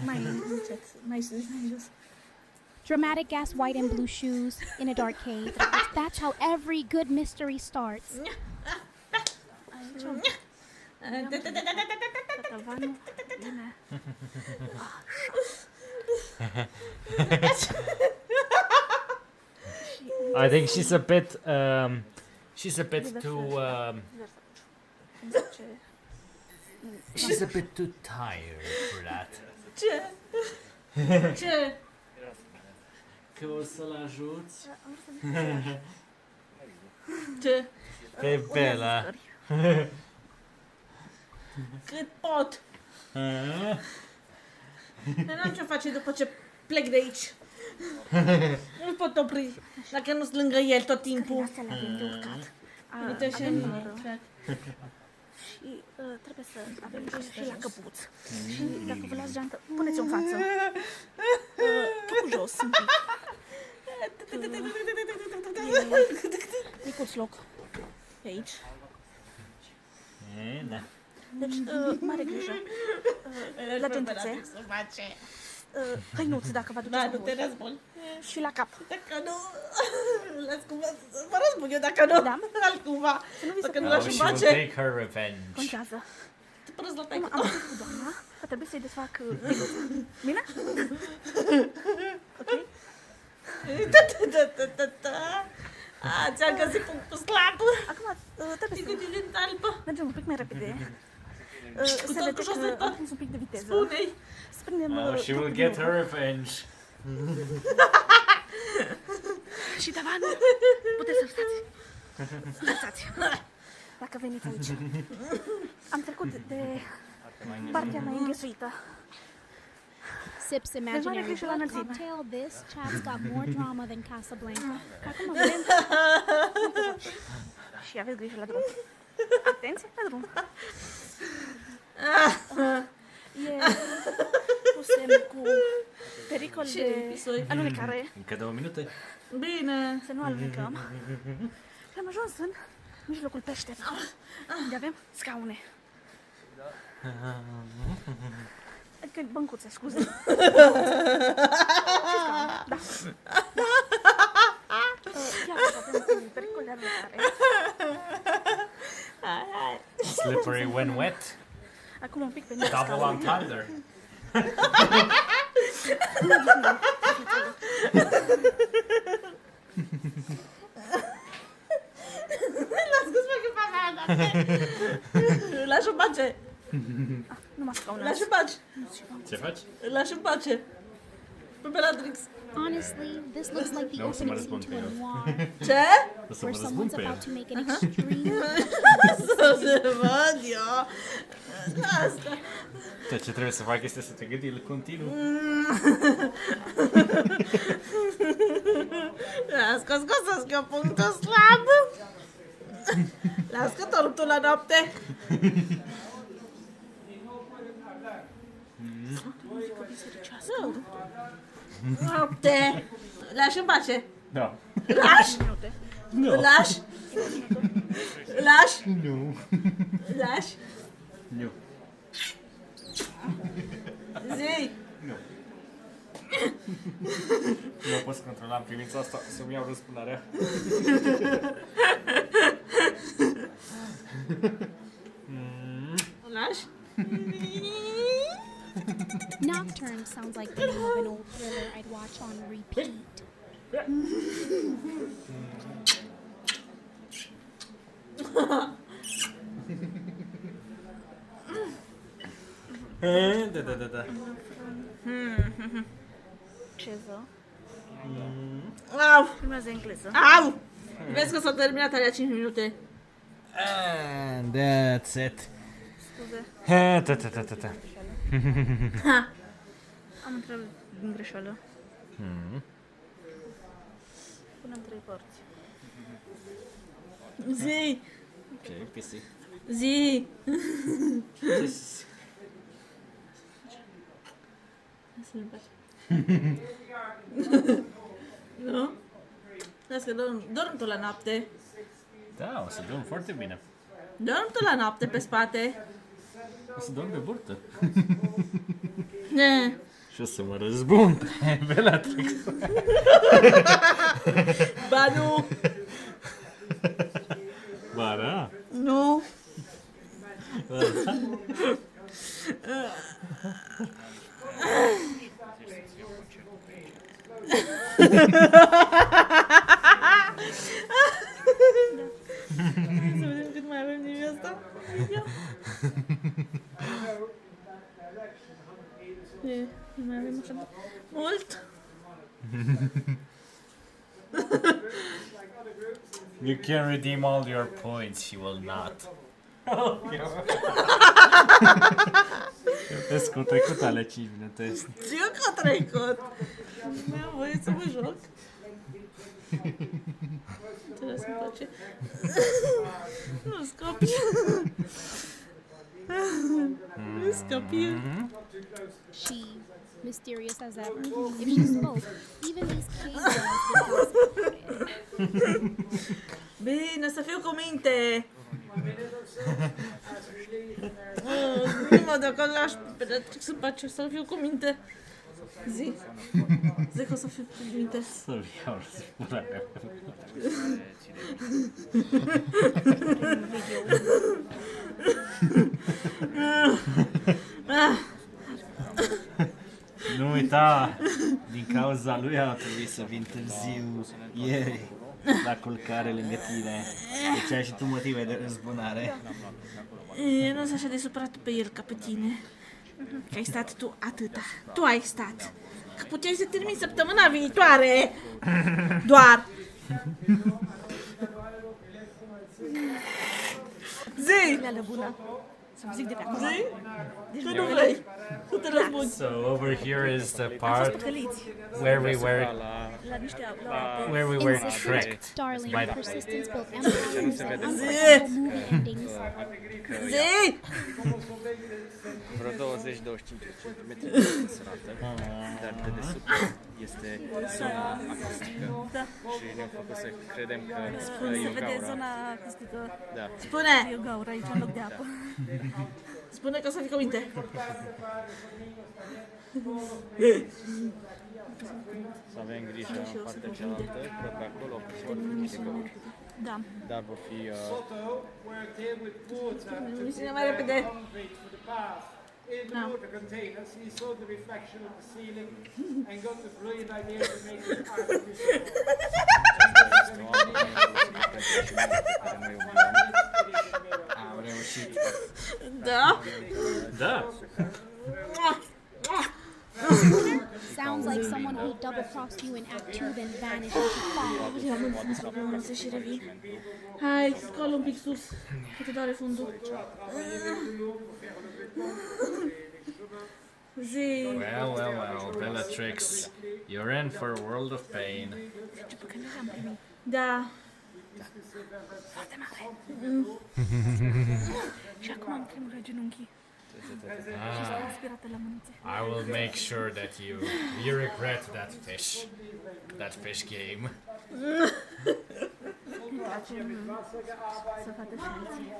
Mai încet, mai sus, mai jos. Dramatic gas white and blue shoes in a dark cave. That's how every good mystery starts. Aici un tavanul bine. I think she's a bit too Cum zice? she's a bit too tired for that. Ce? Ce? Că o să-l ajuți Ce? pe Bella. Cât pot. Dar n-am ce face după ce plec de aici. Nu-l pot opri dacă nu-s lângă el tot timpul. Astea le avem de urcat. Uite și Avem, în și trebuie să avem grijă și la căpuț. Și dacă vă las geantă, puneți-o în față. Cu jos un pic. Micuț loc. Pe aici. Da. Deci, mare grijă. La gentuțe. Hăinuț, dacă vă aduceți Da, cu nu te voi. răzbuni. Și la cap. Dacă nu... Las cumva... Mă răzbun eu dacă nu. Da. Altcumva. Să nu vi se Dacă nu Oh, l-aș she will face. take her revenge. contează. Te prăz la Am taică. vorbit cu doamna că trebuie să-i desfac hăinuțul. Bine? Ok? A, ți-am găsit punctul slab. Acum trebuie să Din talpă. mergem un pic mai repede. Se tot vede cu jos de că tot. am pus un pic de viteză. Spune-i. Să prindem Oh, she will tocul get din her urmă. revenge. Și tavanul, puteți să stați. Lăsați. dacă veniți aici. Am trecut de partea mai înghesuită. Sips imaginary greșeală blood înălțime. cocktail. This chat's got more drama than Casablanca. Acum vedem. Și aveți grijă la drum. Atenție la drum. E cu semn cu pericol de pisoi. alunecare. Încă 2 minute. Bine. Să nu alunecăm. Și am ajuns în mijlocul peșterii. Unde avem scaune. Adică băncuțe, scuze. Și scaune, da. Iată, avem un pericol de alunecare. Slippery when wet. Acum un pic pe lângă Double scaune. entendre. Lasă-ți mă că fac aia. Lași-o în pace. Nu mă scaune. Lași în pace. Ce faci? Lași în pace. Pe Bellatrix. Honestly, this looks like the No, să mă opening răspund scene pe to a el. noir, Ce? O să where mă răspund someone's pe about el. to make an extreme. Să se văd eu. Asta. Tot ce trebuie să fac este să te gândi el continuu. Las că scosesc eu punctul slab. Las că te-a rupt la noapte. Noapte. Lași în pace. Da. Lași. Nu. Lași. Lași. Nu. Lași. Nu. Zi. Nu. Nu pot controla în privința asta, să-mi iau răspunarea. Lași. Nocturne sounds like the name of an old thriller I'd watch on repeat. Da. Ceză. Au. Urmează engleză. Au. Vezi că s-a terminat alea 5 minute. And that's it. Scuze. Ta. Am întrebat din greșeală. Punem 3 părți. Zi. Ok, PC. Zi. Lasă-l în pace. Nu? Lasă că dorm tu la noapte. Da, o să dorm foarte bine. Dorm tu la noapte pe spate. O să dorm pe burtă. Ne. Și o să mă răzbun pe Bellatrix. Ba nu. Ba da. Nu. Să vedem cât mai avem din asta. Ia. Nu mai avem așa de mult. You can redeem all your points, she will not. Vezi că au trecut alea 5 minute. Știu că a trecut. Nu am voie să mă joc. Te las în pace. Nu scapi. Nu scapi. She, mysterious as ever. If she spoke, even these cave walls would gossip about it. Bine, să fiu cu minte. Nu mă, dacă lași pe Bellatrix în pace, să fiu cu minte. Zi. Zi că o să fiu cu minte. Să-mi iau răspunarea. Nu uita, din cauza lui a trebuit să vin târziu ieri la culcare lângă tine. Deci ai și tu motive de răzbunare. Eu nu sunt așa de supărat pe el ca pe tine. Că ai stat tu atâta. Tu ai stat. Că puteai să termini săptămâna viitoare. Doar. Zi! Leală bună. Să-mi zic de pe acum. Zi! Deci Tu nu vrei. Tu te răzbuni. So over here is the am fost part păcăliți where we were la niște la apă. where we were Insist, tricked. darling. by the- Persistence built empires and vede. unpredictable movie endings. Zi! vreo 20-25 cm sărată, dar de desubt este zona acustică Da. și ne-au făcut să credem că Se e o vede gaură. zona acustică. Da. Spune! E o gaură aici în loc de apă. Spune că o să fii cu minte. Să avem grijă în partea cealaltă, că pe acolo vor fi niște găuri. Da. Dar vor fi Were there with water to Misiunea mai repede. concrete for the bath. In the water containers, he saw the reflection of the ceiling and got the brilliant idea to make it artificial. Am reușit. Da? Da. Sounds like someone who double-crossed you in Act 2 then vanished into fog. Să și revii. Hai, scoală un pic sus. Că te doare fundul. Zi! Well, Bellatrix, you're in for a world of pain. Ce păcălire am primit. Da. Foarte mare. Și acum îmi tremură genunchii. Și sunt aspirată la mânuțe. I will make sure that you regret that fish game. Îmi place să vadă și alții.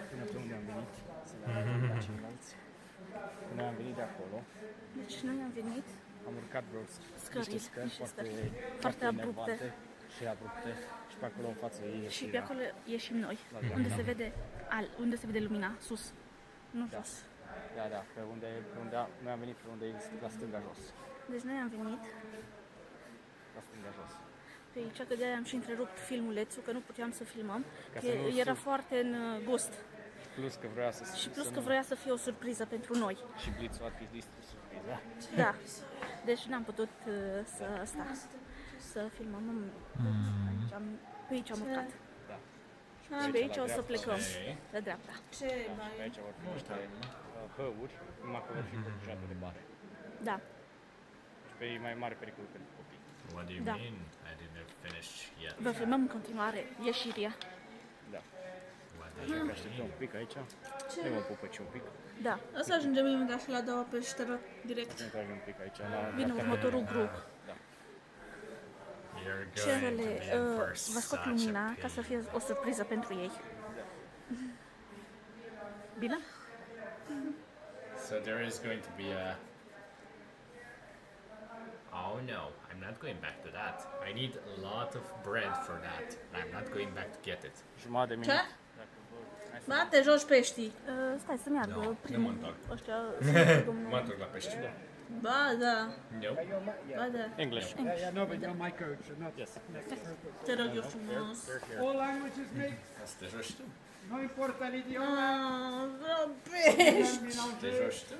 Până pe unde am venit, să vedem la ceilalți. Până am venit de acolo, Deci noi am venit am urcat vreo Scări, niște scări niște foarte, scări. foarte abrupte. enervante și abrupte. Și pe acolo în față ei și pe acolo ieșim noi, unde se vede lumina, sus. Nu jos. Da, pe unde noi am venit pe unde e la stânga jos. Deci noi am venit La stânga jos. pe aici, că de-aia am și întrerupt filmulețul, că nu puteam să filmăm, Ca că să nu era suf- foarte în gust. Plus că vrea să Și plus să că nu- vrea să fie o surpriză pentru noi. Și blițul ar fi distrus surpriza. Da. Deci n-am putut să filmăm. Pe aici am urcat. Da. Și pe aici o să plecăm. La dreapta. Ce Pe aici vor fi niște hăuri, numai că vor fi protejate de bare. Da. Și pe ei mai mare pericol pentru copii. What do you Da. mean? I didn't finish yet. Vă filmăm în continuare ieșirea. Da. What do Așa you că așteptăm un pic aici. Ne vom pupăci un pic. Da. O să ajungem imediat și la doua peșteră, direct. Ne tragem un pic aici la Vine următorul grup. You're going to Cerele be in for vă scot such a lumina ca să pain. fie o surpriză pentru ei. Bine? So there is going to be a... Oh no, I'm not going back to that. I need a lot of bread for that. I'm not going back to get it. jumătate de minut. Ce? Dacă vor, hai să- Ba, te joci peștii. Stai să meargă Nu, primul. nu mă întorc. Ăștia Mă domnul. întorc la pește. Ba, da. Nope. Ba, da. English. No, but you're my coach, and not Yes. Te rog eu frumos. all languages mix. Să te joci tu. No importa l'idioma. Ah, vreau pești. Te joci tu.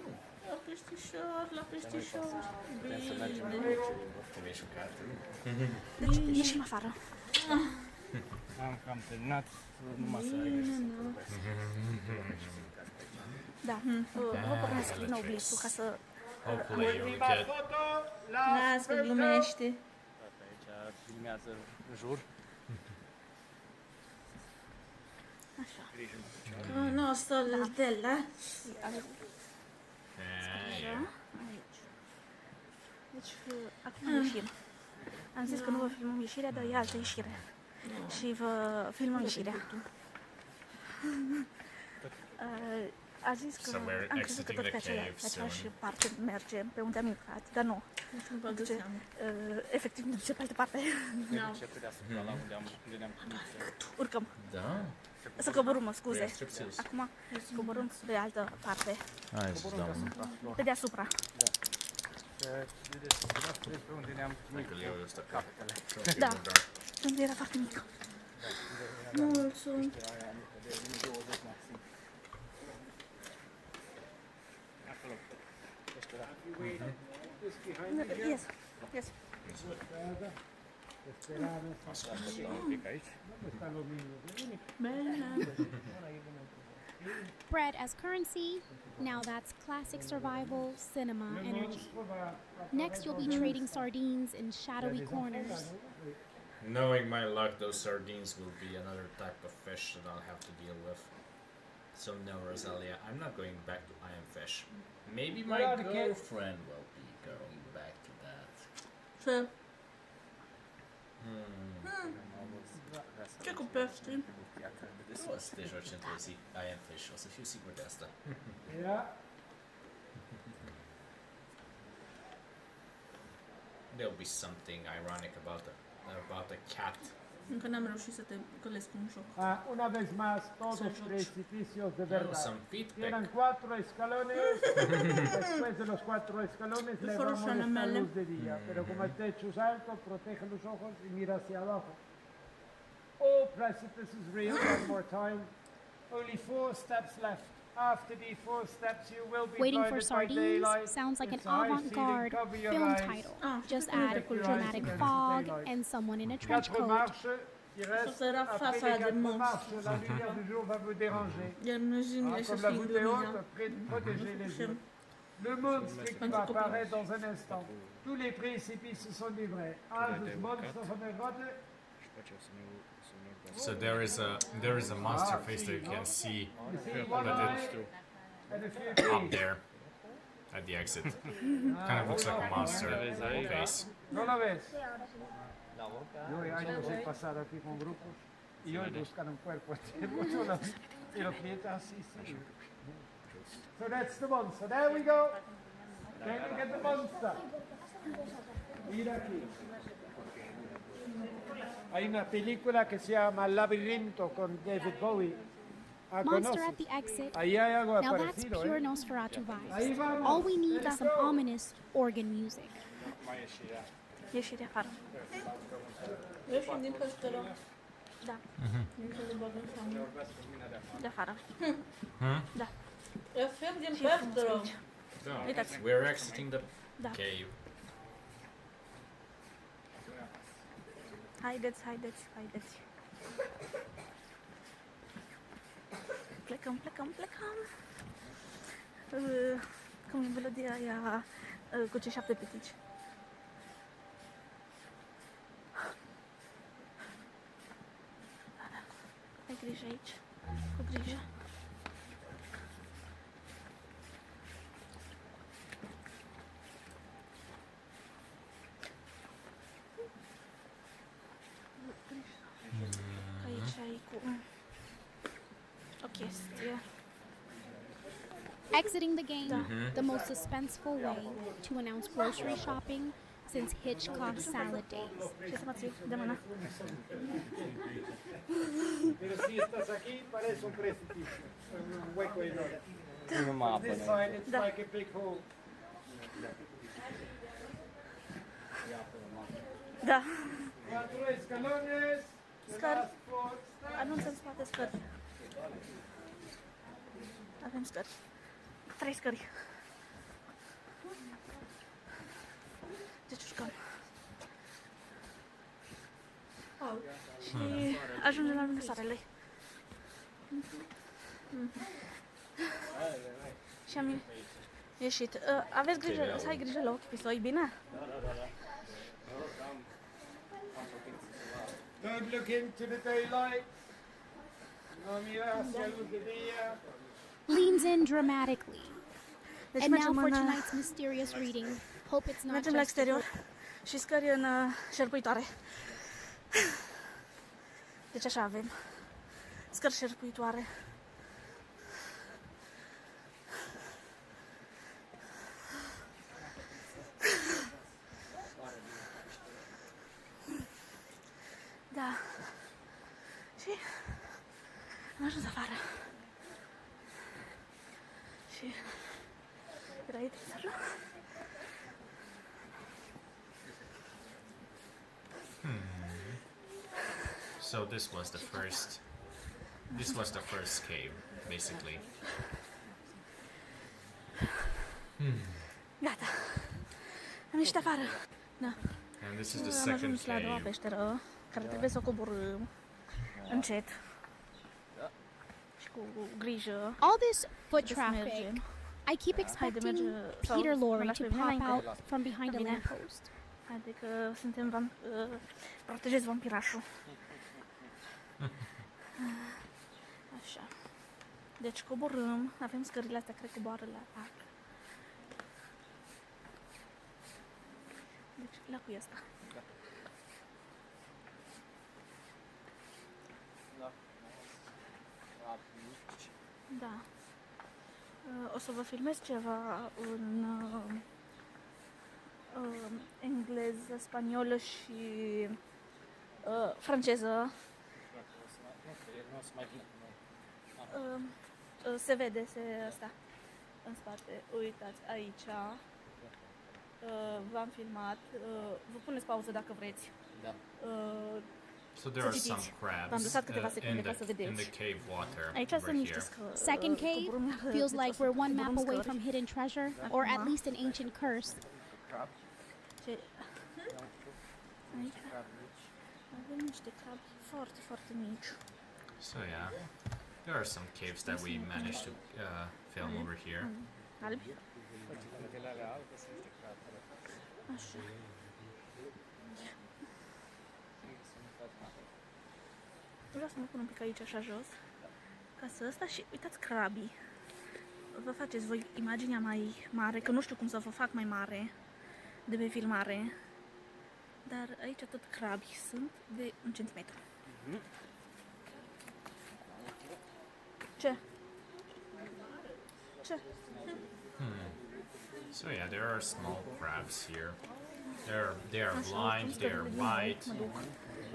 La peștișor, la peștișor. Să mergem Bine. pe ce limbă. Te vei juca tu. Deci ieșim afară. Am cam terminat, numai să regresăm. Da. Vă pornesc din nou blitzul ca să... Hopefully you'll get... Foto, Las că glumește. Aici filmează în jur. Așa. Nu, sto l'Altella. Yeah. Aici. Deci, acum ieșim. Am zis că nu vă filmăm ieșirea, dar e altă ieșire. Și vă filmăm ieșirea. A zis că Somewhere am crezut că tot exiting pe the cave aceeași soon. parte mergem, pe unde am intrat, dar nu. Duce, efectiv ne duce pe altă parte. Ne duce pe deasupra la unde ne-am chinuit să... Urcăm. Da. Să coborâm, mă scuze. Instrucțiuni. Acum coborâm pe altă parte. Hai să dăm. Pe deasupra. Vedeți, pe unde ne-am chinuit Dacă-l iau eu ăsta. capetele. Da. Unde era foarte mică. Mulțumim. Aia mică de 1,20 maxim. Acolo. Peștera. Yes. Yes. Ascultă un pic aici. Bread as currency. Now that's classic survival cinema energy. Next, you'll be trading sardines in shadowy corners. Knowing my luck, those sardines will be another type of fish that I'll have to deal with. So no, Rosalia, I'm not going back to Iron Fish. Maybe my girlfriend will be going back to that. Ce? Ce cu pești? O să te joci între Iron Fish, o să fiu sigur de asta. Yeah. There'll be something ironic about a cat. Încă n-am reușit să te călesc un joc. Una vez más, todos Son shots. precipicios de Oh, verdad. some feedback. Tienen 4 escalones. Después de los 4 escalones le Fără vamos a șoană esta mele. luz de día. Pero como el techo es alto, protege los ojos y mira hacia abajo. Oh, precipice is real. One more time. Only 4 steps left. After the 4 steps, you will be Waiting for blinded by sardines daylight. sounds like an It's a high avant-garde ceiling, cover your film eyes. title. Ah, Just știu că add e culoare. dramatic Rising fog daylight. and someone in a trench 4 coat. marches. Il reste, Ça sera après face les à des 4 monstres. marches, la lumière du jour va vous déranger. El mergim Ah, e să comme la fii voûte est lumina. haute, protégez les Și yeux. Le monstre qui Pentru va copii. apparaître dans un instant. Tous les précipices sont livrés. Als monster van de grotte. Și face să ne urmăm. So there is a monster face that you can see You see one But eye and a few up trees. there at the exit. Kind of looks like a monster face. ¿No lo ves? Yo hay años he pasado aquí con grupos y hoy buscan un cuerpo entero y lo piensan así, sí. So that's the monster. There we go. Can we get the monster? Mira aquí. Hay una película que se llama Laberinto con David Bowie. Ah, Monster ¿conoces? at the exit. Ahí hay algo Now that's parecido, pure ¿eh? Nosferatu Ahí vibes. vamos. All we need Let's is some go. ominous organ music. Mai ieșirea. Ieșire afară. ieșim din peșteră. Da, Nu să ne băgăm seama. de afară. Da. Ieșim din Și frumos peșteră. aici. Uitați. We're exiting the Da. cave. Haideți, haideți, haideți. Plecăm, plecăm, plecăm. Cum e melodia aia cu cei 7 pitici. Ai grijă aici, cu grijă. Aici ai cu o chestie. Exiting the game, the most suspenseful way to announce grocery shopping since Hitchcock's salad days. Ce să mă ții de mână? Pero si estás aquí, parece un precipicio, un hueco enorme. Nu mă apă. This side, it's Da. like a big hole. Da. 4 escalones. The Scări. last 4 steps. Anunță în spate scări. Avem scări. 3 scări. Deci urcăm. Au. Și ajungem la lângă soarele. Și am ieșit. Aveți grijă, să ai grijă la ochi, pisoi, bine? Don't look into the daylight. No mira hacia luz de día. Leans in dramatically. Deci And now mergem, for în, tonight's mysterious reading. Hope it's not mergem la just exterior și scări în șerpuitoare. Deci așa avem. Scări șerpuitoare. Da. Și am ajuns afară. Și era interesant. So this was the first. This was the first cave, basically. Gata. Am ieșit afară. Da. And this is the Am second ajuns la a doua cave. peșteră, care trebuie să o coborâm încet și cu grijă. All this foot Trebuie să traffic. mergem. I keep Haide, expecting merge, sau Peter mă Lorre lași to pe mine pop înainte. out from behind a Bine. lamppost. Haide că suntem protejezi vampirașul. Așa. Deci coborâm, avem scările astea, cred că coboară la atac. Deci la cui asta? Da. O să vă filmez ceva în engleză, spaniolă și franceză. Se vede, asta în spate. Uitați, aici v-am filmat. Vă puneți pauză dacă vreți. Da. So there are some V-am crabs lăsat câteva secunde ca să in the vedeți. cave water Aici over sunt niște here. Second cave feels like we're one map away from hidden treasure, or at least an ancient curse. Aici avem niște crabi foarte, foarte mici. So yeah, there are some caves that we managed to film over here. Albi. Așa. Vreau să mă pun un pic aici, așa jos, ca să ăsta și uitați crabii. Vă faceți voi imaginea mai mare, că nu știu cum să vă fac mai mare de pe filmare, dar aici tot crabii sunt de 1 centimetru. Ce? Ce? So yeah, there are small crabs here. They are blind, they are white.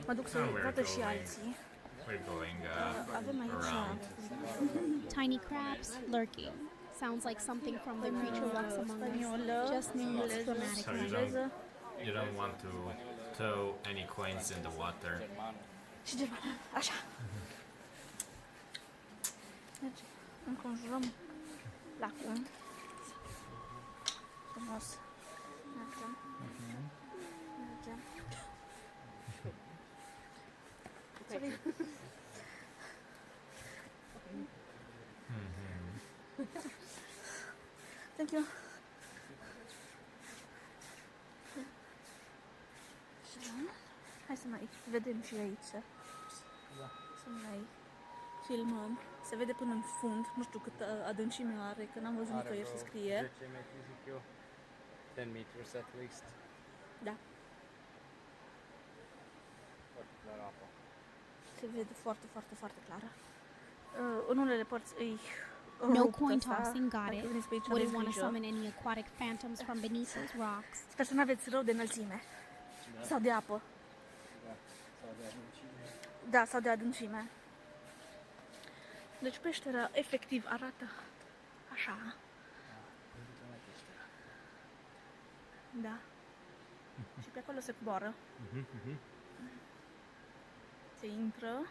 Mă duc să And we're vadă și going- alții. We're going Avem aici around. Tiny crabs lurking. Sounds like something from The Creature Walks Among Us. spaniolă, Just named engleză, dramatic. So you engleză you don't want to throw any coins in the water. și germană. Așa. Deci, înconjurăm lacul. Frumos. Mergem. Mergem. Sorry. Thank you. Așa. Hai să mai vedem și aici. Să mai filmăm. Se vede până în fund. Nu știu cât adâncime are, că n-am văzut nicăieri să scrie. 10 metri, zic eu. 10 meters at least. Da. Foarte clar apa. Se vede foarte, foarte, foarte clară. În unele părți îi No rupt coin ăsta. tossing, got Dacă it. veniți pe aici, Wouldn't aveți want to grijă. summon any aquatic phantoms from beneath those rocks. Sper să nu aveți rău de înălțime. Sau de apă. Da. Sau de adâncime. Da, sau de adâncime. Deci peștera efectiv arată așa. Da. Și pe acolo se coboară. Se intră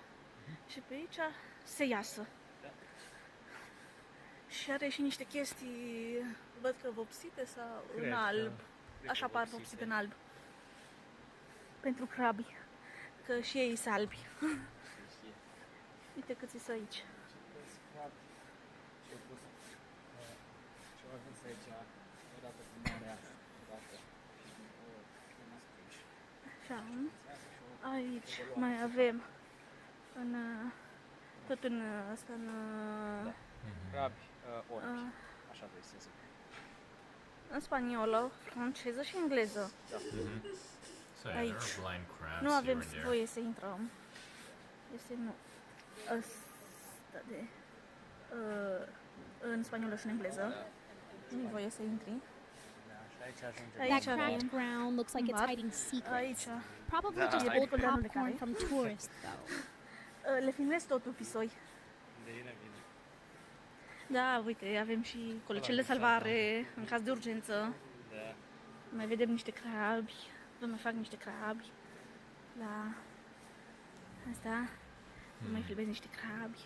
și pe aici se iasă. Și are și niște chestii, văd că vopsite sau în Cred alb. că Așa par vopsite în alb. Pentru crabi. Că și ei sunt albi. Uite câți sunt aici. Și au pus și au ajuns aici odată cu marea, odată și Așa. Aici mai avem în, tot în asta în, crabi, orbi, așa vrei să zic. în spaniolă, franceză și engleză. So yeah, there Aici. are blind crabs Nu here avem and there. voie să intrăm. Este nu. Asta de în spaniolă și în engleză. Nu voie să intri. Și aici ajungem. That Aici cracked avem. ground looks like it's But hiding secrets. Aici. Probably just Da. old Pericolul de popcorn care? from tourists, though. Le filmez totul, pisoi. Bine, bine. Da, uite, avem și colecele de salvare în caz de urgență. Da. Mai vedem niște crabi. Vă mai fac niște crabi. Da. Asta. Vă mai filmez niște crabi.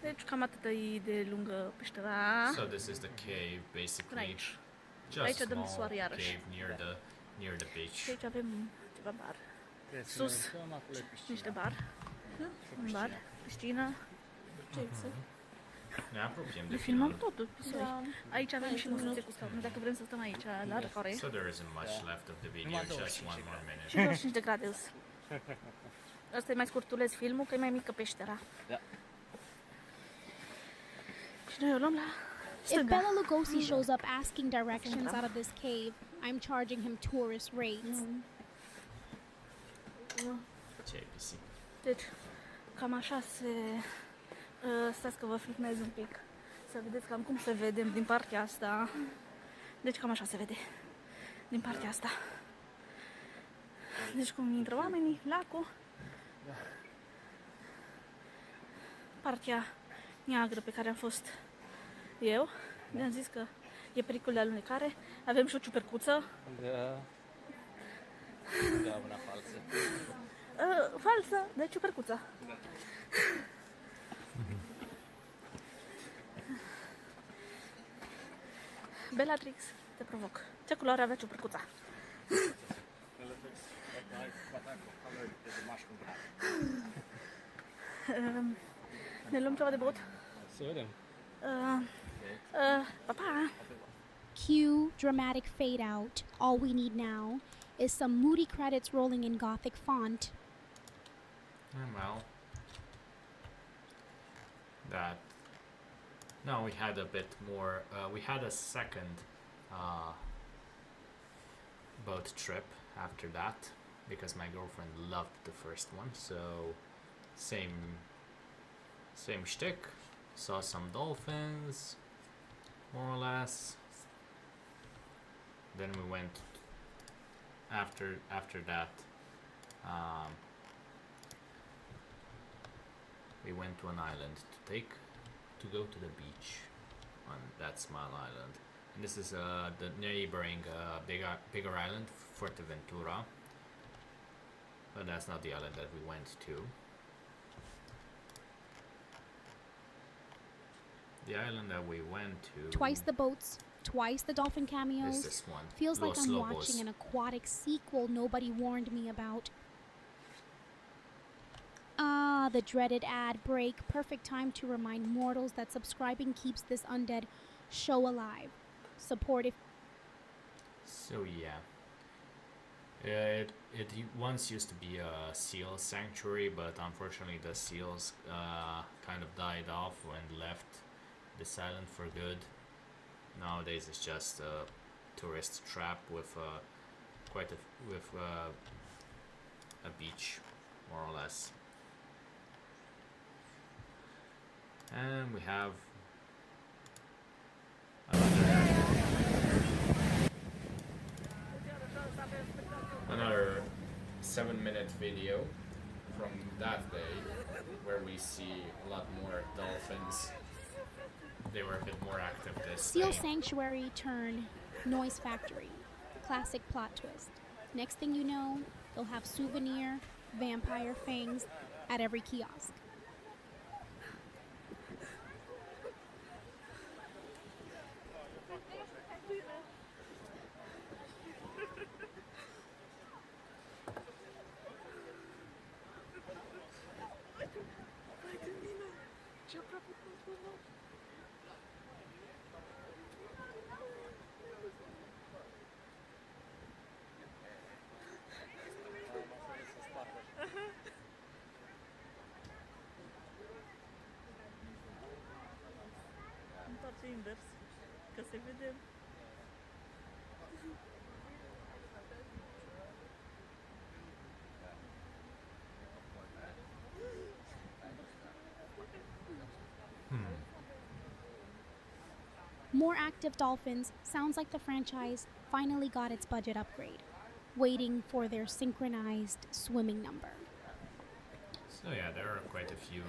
Deci cam atât e de lungă peștera. So this is the cave, Până basically. aici. Just Aici dăm small soare iarăși. cave near the Și beach. aici avem ceva bar. sus niște bar. Un bar, piscină. Ce exact? Ne apropiem de Le filmăm final. totul, pisoi. Da. Aici avem și măsuțe cu scaune, dacă vrem să stăm aici, la răcoare. So there isn't much left of the video, Numai just 25 one more Și minute. 25 de grade îs. Asta e mai scurtuleț filmul, că e mai mică peștera. Da. Și noi o luăm la If stânga. Bela Lugosi shows up asking directions out of this cave, I'm charging him tourist rates. Ce pisic. Deci, cam așa se... stați că vă filmez un pic. Să vedeți cam cum se vede din partea asta. Deci cam așa se vede. Din partea asta. Deci cum intră oamenii, lacul. Partea neagră pe care am fost eu. Mi-am zis că e pericol de alunecare. Avem și o ciupercuță. Da. Da, una falsă. Falsă, de ciupercuță. Bellatrix, te provoc. Ce culoare avea ciupercuța? Ne luăm ceva de băut? Să vedem. Pa, pa! Cue dramatic fade out. All we need now is some moody credits rolling in Gothic font. Well, that. No, we had a bit more. We had a second boat trip after that because my girlfriend loved the first one. So same shtick. Saw some dolphins, more or less. Then we went after that. We went to an island to go to the beach on that small island. And this is the neighboring bigger island, Fuerteventura. But that's not the island that we went to. The island that we went to Twice the boats, twice the dolphin is cameos. this one. Feels like Los I'm Lobos. watching an aquatic sequel nobody warned me about. Ah, the dreaded ad break. Perfect time to remind mortals that subscribing keeps this undead show alive. Support if So yeah, it once used to be a seal sanctuary, but unfortunately the seals kind of died off and left this island for good. Nowadays it's just a tourist trap with a beach, more or less. And we have another 7-minute video from that day where we see a lot more dolphins. They were a bit more active this Seal day. Sanctuary turn Noise Factory. Classic plot twist. Next thing you know, they'll have souvenir vampire fangs at every kiosk. Întoarce invers, că se vede. More active dolphins sounds like the franchise finally got its budget upgrade, waiting for their synchronized swimming number. So yeah, there are quite a few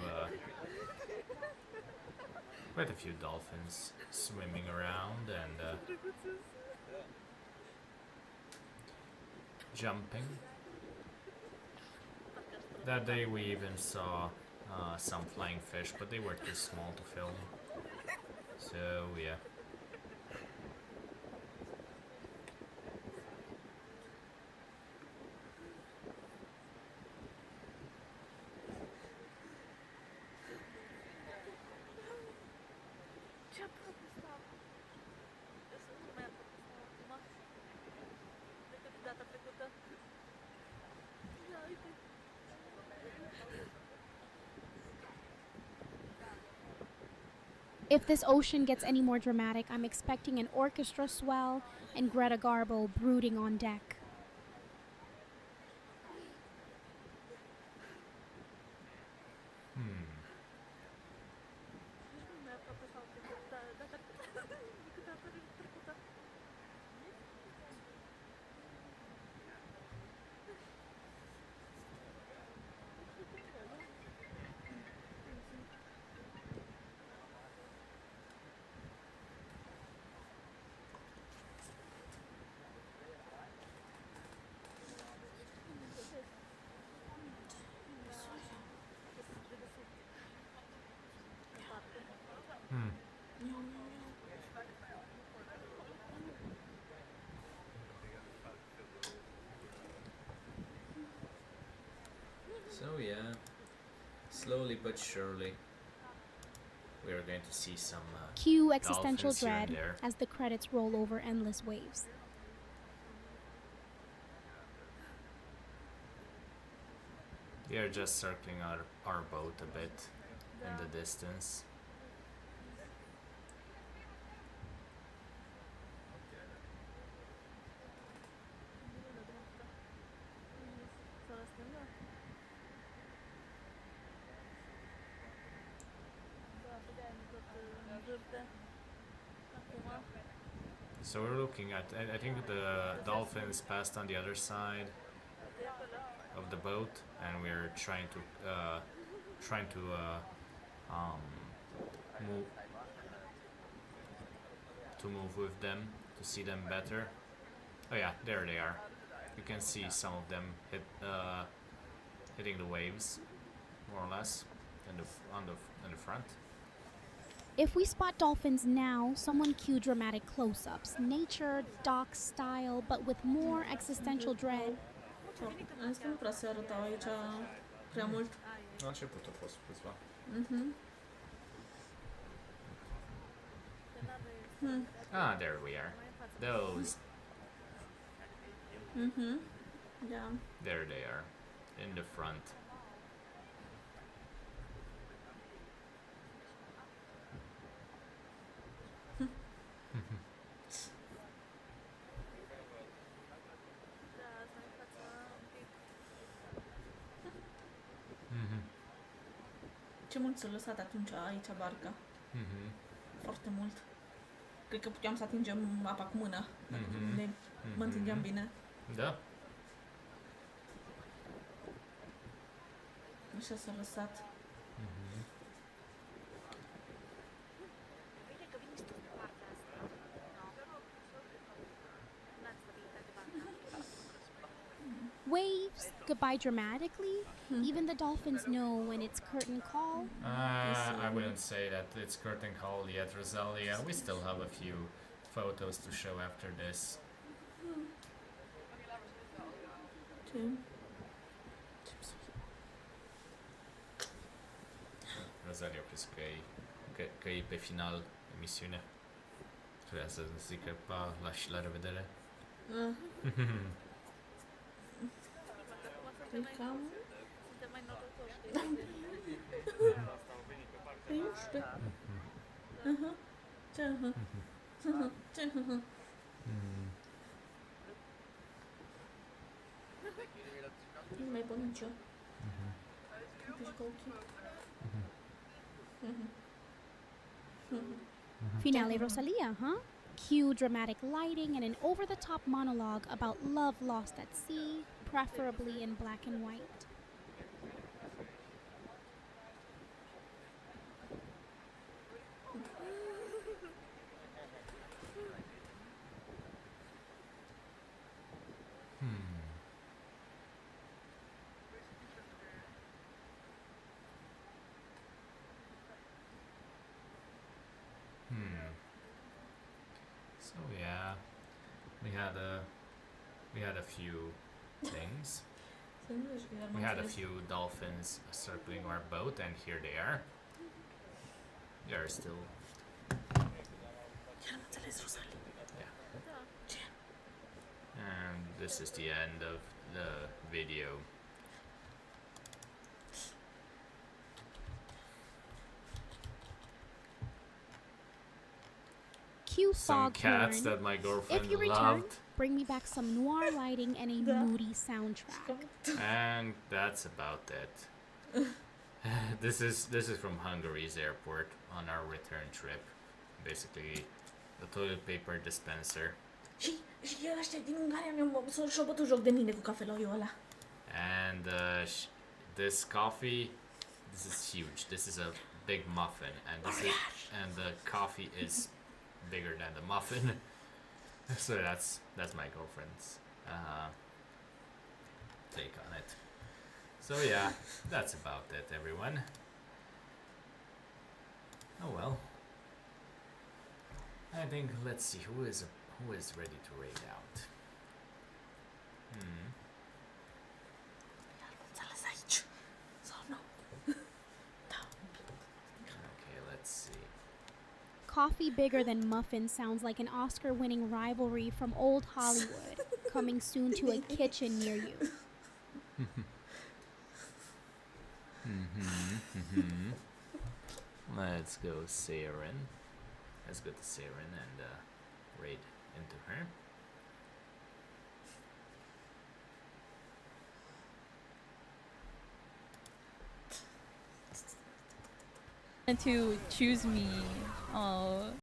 dolphins swimming around and jumping. That day we even saw some flying fish, but they were too small to film. So yeah. If this ocean gets any more dramatic, I'm expecting an orchestra swell and Greta Garbo brooding on deck. So yeah, slowly but surely, we are going to see some Cue existential dolphins here and dread there. as the credits roll over endless waves. We are just circling our boat a bit in the distance. So we're looking at, I think the dolphins passed on the other side of the boat, and we're trying to move with them to see them better. Oh yeah, there they are. You can see some of them hitting the waves, more or less, in the front. If we spot dolphins now, someone cue dramatic close-ups. Nature, dock style, but with more existential dread. Asta nu prea se arătau aici prea mult. La început a fost câțiva. Ah, there we are. Those. Yeah. There they are, in the front. Ce mult s-a lăsat atunci aici barca. Foarte mult. Cred că puteam să atingem apa cu mâna. Dacă ne mă întingeam bine. Da. Așa s-a lăsat. Waves goodbye dramatically. Even the dolphins know when it's curtain call. I wouldn't say that it's curtain call yet, Rosalia. We still have a few photos to show after this. Rosalia, crezi că e pe final emisiunea? Trebuia să zică pa, la revedere. Cam... Păi nu știu. Ce? Ce? Nu mai pot nicio. Deci cu ochii. Finale Rosalia, huh? Cue dramatic lighting and an over-the-top monologue about love lost at sea, preferably in black and white. So yeah, we had a few things. We had a few dolphins circling our boat, and here they are. They are still. Yeah. And this is the end of the video. Cue some cats foghorn. that my girlfriend If you return, loved. bring me back some noir lighting and a moody soundtrack. And that's about it. This is from Hungary's airport on our return trip. Basically, the toilet paper dispenser. Și ăștia din Ungaria și-au bătut joc de mine cu cafeloiul ăla. And this coffee, this is huge. This is a big muffin, and the coffee is bigger than the muffin. So that's my girlfriend's take on it. So yeah, that's about it, everyone. Oh well. I think let's see who is ready to raid out. Înțeles aici. Sau nu? Okay, let's see. Coffee bigger than muffin sounds like an Oscar-winning rivalry from old Hollywood, coming soon to a kitchen near you. Let's go Saren. Let's go to Saren and raid into her. To choose me. Oh,